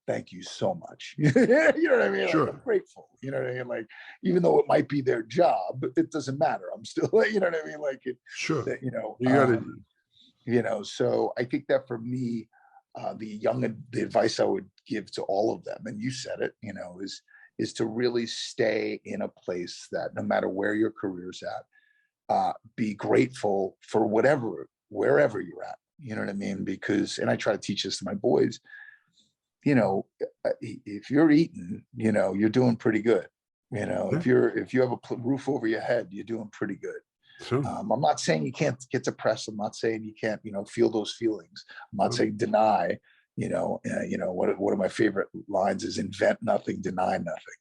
thank you so much. You know what I mean? Sure. Like, I'm grateful. You know what I mean? Like, even though it might be their job, it doesn't matter. I'm still, you know what I mean? Like it, sure. That, You got it. So I think that for me, the advice I would give to all of them, and you said it, is to really stay in a place that no matter where your career's at, be grateful for wherever you're at. You know what I mean? Because, and I try to teach this to my boys, if you're eating, you're doing pretty good. If you have a roof over your head, you're doing pretty good. Sure. I'm not saying you can't get depressed. I'm not saying you can't, feel those feelings. I'm not saying deny. One of my favorite lines is invent nothing, deny nothing.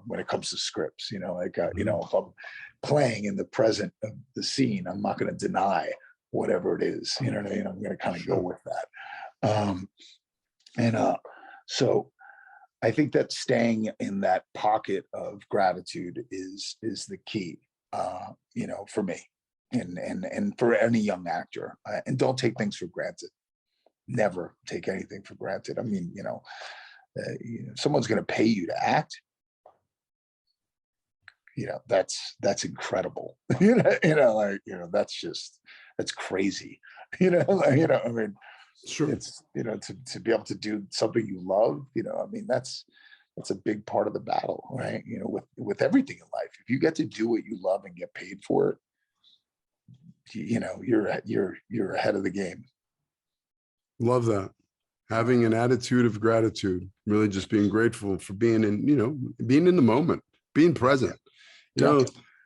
When it comes to scripts, if I'm playing in the present of the scene, I'm not going to deny whatever it is. You know what I mean? I'm going to kind of go with that. So I think that staying in that pocket of gratitude is the key, for me and for any young actor. And don't take things for granted. Never take anything for granted. I mean, someone's going to pay you to act. That's incredible. That's crazy. I mean, Sure. It's, to be able to do something you love, that's a big part of the battle, right? With everything in life, if you get to do what you love and get paid for it, you're ahead of the game. Love that. Having an attitude of gratitude, really just being grateful for being in the moment, being present.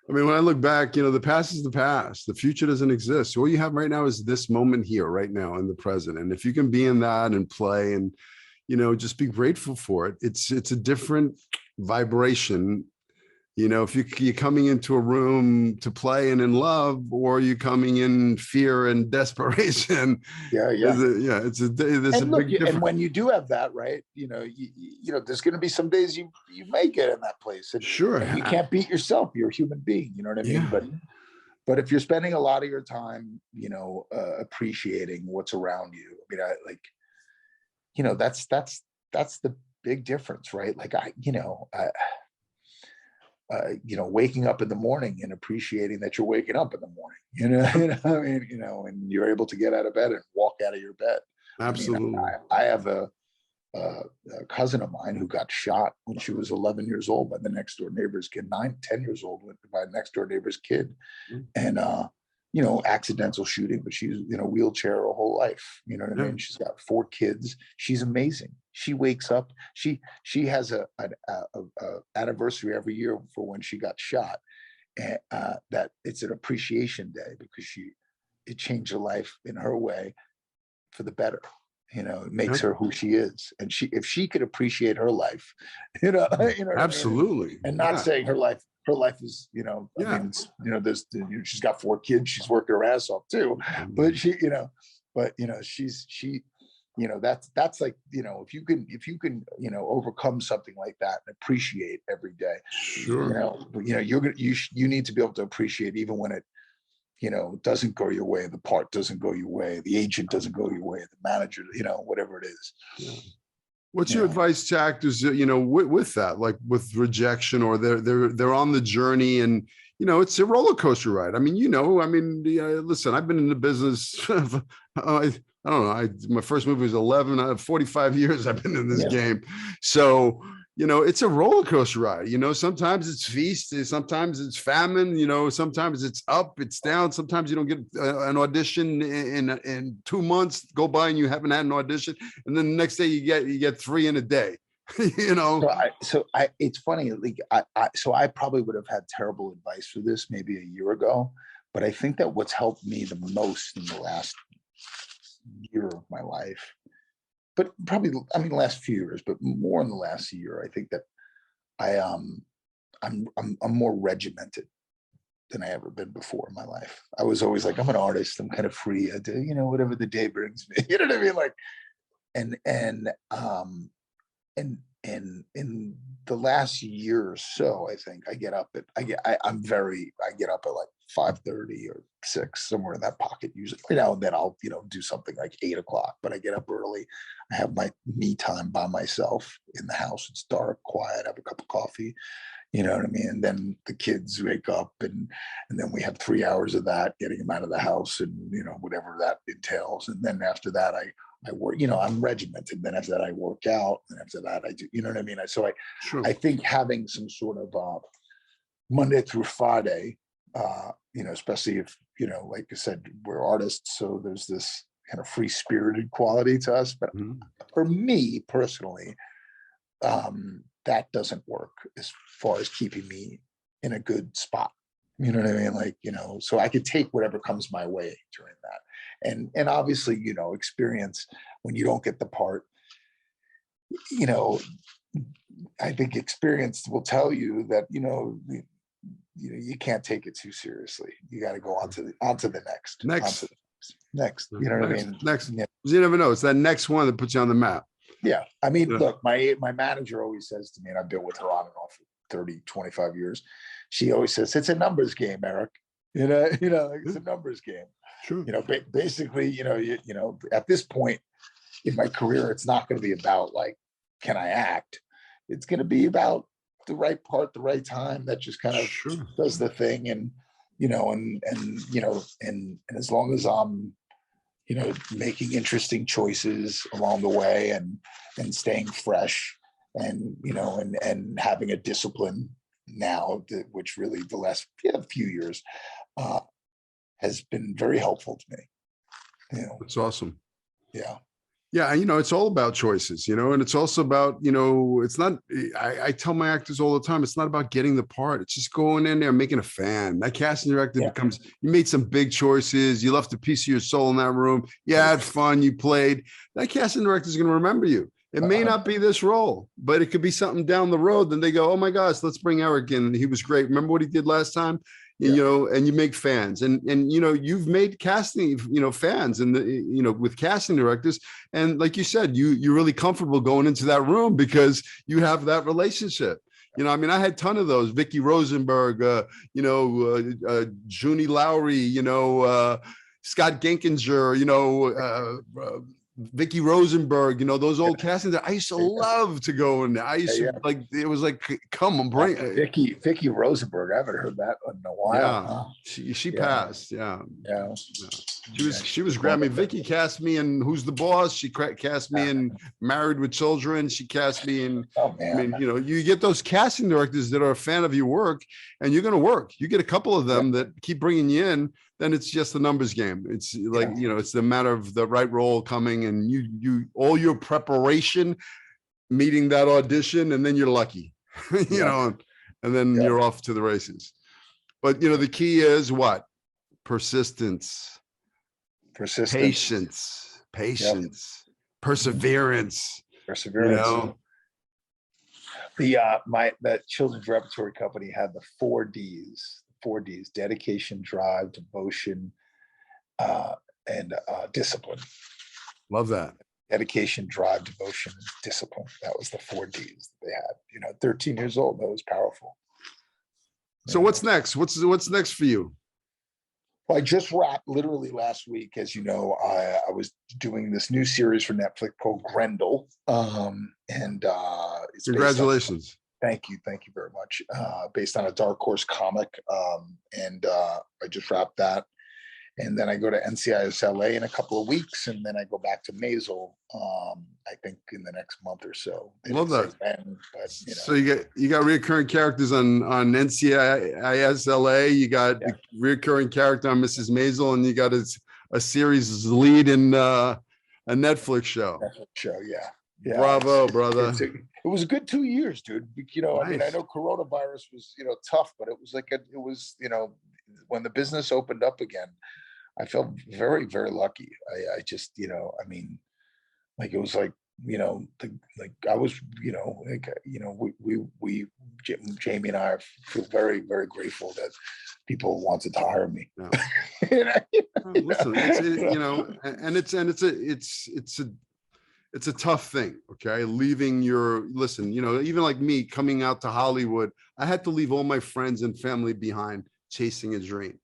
I mean, when I look back, the past is the past. The future doesn't exist. All you have right now is this moment here, right now, in the present. And if you can be in that and play and, just be grateful for it, it's a different vibration. If you're coming into a room to play and in love, or you're coming in fear and desperation. It's a big difference. And when you do have that, right, there's going to be some days you may get in that place. And, sure. And you can't beat yourself. You're a human being. You know what I mean? Yeah. But if you're spending a lot of your time, appreciating what's around you, I mean, that's the big difference, right? Like waking up in the morning and appreciating that you're waking up in the morning, I mean, and you're able to get out of bed and walk out of your bed. Absolutely. I have a cousin of mine who got shot when she was 11 years old by the next door neighbor's kid, 10 years old by the next door neighbor's kid. And, accidental shooting, but she's in a wheelchair her whole life. You know what I mean? She's got 4 kids. She's amazing. She wakes up. She has an anniversary every year for when she got shot, and that it's an appreciation day because it changed her life in her way for the better. It makes her who she is, and if she could appreciate her life, absolutely, I mean? And not saying her life is, I mean, there's, she's got 4 kids, she's working her ass off too, but she's, that's like, if you can, overcome something like that and appreciate every day, sure, you need to be able to appreciate even when it, doesn't go your way, the part doesn't go your way, the agent doesn't go your way, the manager, whatever it is. Yeah. What's your advice to actors, with that, like with rejection, or they're on the journey and, it's a roller coaster ride. I mean, listen, I've been in the business. I don't know. My first movie was 11. I have 45 years I've been in this game. So, it's a roller coaster ride. Sometimes it's feast, sometimes it's famine, sometimes it's up, it's down. Sometimes you don't get an audition in 2 months go by and you haven't had an audition. And then the next day you get 3 in a day. You know? It's funny. Like I probably would have had terrible advice for this maybe a year ago, but I think that what's helped me the most in the last year of my life, but probably, I mean, the last few years, but more in the last year, I think that I'm more regimented than I ever been before in my life. I was always like, I'm an artist. I'm kind of free. I do, whatever the day brings me. You know what I mean? Like, and in the last year or so, I think I get up at I get up at like 5:30 or 6, somewhere in that pocket usually. Now and then I'll do something like 8 o'clock, but I get up early. I have my me time by myself in the house. It's dark, quiet. I have a cup of coffee. You know what I mean? And then the kids wake up, and then we have 3 hours of that, getting them out of the house, and whatever that entails. And then after that, I work. I'm regimented. Then after that, I work out, and after that, I do. You know what I mean? I think having some sort of Monday through Friday, especially if like I said, we're artists, so there's this kind of free spirited quality to us. But for me personally, that doesn't work as far as keeping me in a good spot. You know what I mean? Like, so I could take whatever comes my way during that. And obviously, experience, when you don't get the part, I think experience will tell you that, you can't take it too seriously. You got to go on to the next. Next. You know what I mean? Next. Yeah. You never know. It's that next one that puts you on the map. Yeah. I mean, look, my manager always says to me, and I've been with her on and off for 30, 25 years. She always says, it's a numbers game, Erik. Like it's a numbers game. Sure. Basically, at this point in my career, it's not going to be about like, can I act? It's going to be about the right part, the right time, that just kind of does the thing. And, and as long as I'm, making interesting choices along the way, and staying fresh, and, and having a discipline now, which really the last few years has been very helpful to me. It's awesome. Yeah. Yeah, it's all about choices, and it's also about, it's not, I tell my actors all the time, it's not about getting the part. It's just going in there and making a fan. That casting director becomes, you made some big choices. You left a piece of your soul in that room. You had fun. You played. That casting director is going to remember you. It may not be this role, but it could be something down the road. Then they go, oh my gosh, let's bring Erik in. He was great. Remember what he did last time? And you make fans, and you've made casting, fans, and with casting directors. And like you said, you're really comfortable going into that room because you have that relationship. I mean, I had a ton of those. Vicky Rosenberg, Junie Lowry, Scott Genkinger, Vicky Rosenberg, those old castings that I used to love to go in there. I used to it was like, come on, bring Vicky Rosenberg. I haven't heard that in a while. Yeah, huh? she passed. Yeah. She was Grammy. Vicky cast me in Who's the Boss. She cast me in Married with Children. She cast me in. Oh man. I mean, you get those casting directors that are a fan of your work, and you're going to work. You get a couple of them that keep bringing you in. Then it's just a numbers game. It's like, it's the matter of the right role coming, and you all your preparation, meeting that audition, and then you're lucky, and then you're off to the races. But, the key is what? Persistence, patience, perseverance. The children's repertory company had the 4Ds. 4Ds: dedication, drive, devotion, and discipline. Love that. Dedication, drive, devotion, and discipline. That was the 4Ds that they had. 13 years old. That was powerful. So what's next? What's next for you? Well, I just wrapped literally last week. As you know, I was doing this new series for Netflix called Grendel. It's Congratulations. Thank you very much. Based on a Dark Horse comic, and I just wrapped that, and then I go to NCIS LA in a couple of weeks, and then I go back to Maisel. I think in the next month or so. Love that. When, but, So you got recurring characters on NCIS LA. You got the recurring character on Mrs. Maisel, and you got a series lead in a Netflix show. Netflix show, yeah. Bravo, brother. it was a good 2 years, dude. You know, I mean, I Nice. know coronavirus was, you know, tough, but it was like it was, you know, when the business opened up again, I felt very, very lucky. I just, you know, I mean, like it was like, you know, like I was, you know, like, you know, Jamie and I feel very, very grateful that people wanted to hire me. No. You know, Listen, you know, and it's a tough thing. Okay. Leaving listen, you know, even like me coming out to Hollywood, I had to leave all my friends and family behind chasing a dream.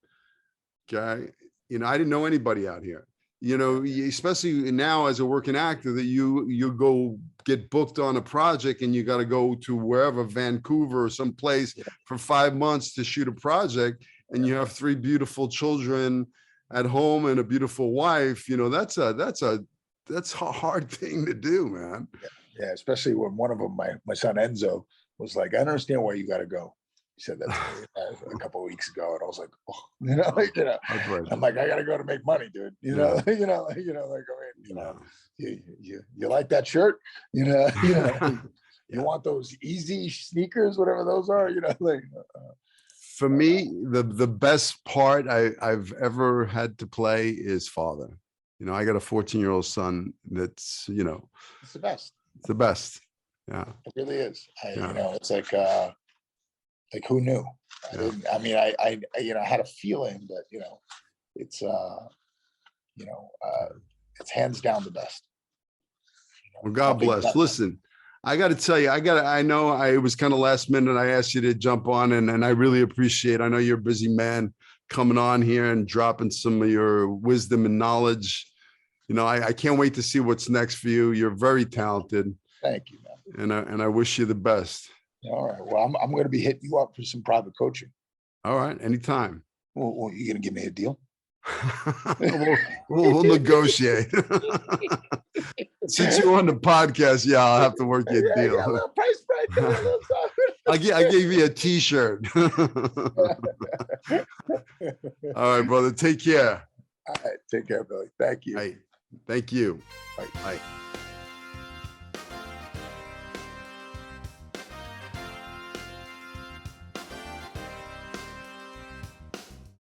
Okay. You know, I didn't know anybody out here, you know, especially now as a working actor that you go get booked on a project and you got to go to wherever, Vancouver or someplace for 5 months to shoot a project. And you have 3 beautiful children at home and a beautiful wife. You know, that's a hard thing to do, man. Yeah, especially when one of them, my son Enzo, was like, "I don't understand why you got to go." He said that to me a couple of weeks ago, and I was like, "Oh," you know, like, you know, I'm like, "I got to go to make money, dude." You know, you know, like, I mean, you know, you like that shirt, you know, you want those easy sneakers, whatever those are, you know, like. For me, the best part I've ever had to play is father. You know, I got a 14-year-old son that's, you know, It's the best. it's the best. Yeah. It really is. You Yeah. know, it's like who knew? I mean, I you know, I had a feeling that, you know, it's you know, it's hands down the best. You know, Well, God nothing bless. better. Listen, I got to tell you, I know it was kind of last minute. I asked you to jump on and I really appreciate, I know you're a busy man coming on here and dropping some of your wisdom and knowledge. You know, I can't wait to see what's next for you. You're very talented. Thank you, man. And I wish you the best. All right. Well, I'm going to be hitting you up for some private coaching. All right. Anytime. Well, you going to give me a deal? we'll negotiate. Since you're on the podcast, yeah, I'll have to work you a deal. Yeah, a little price break. I gave you a t-shirt. All right, brother. Take care. All right. Take care, Billy. Thank you. Right. Thank you. Bye. Bye.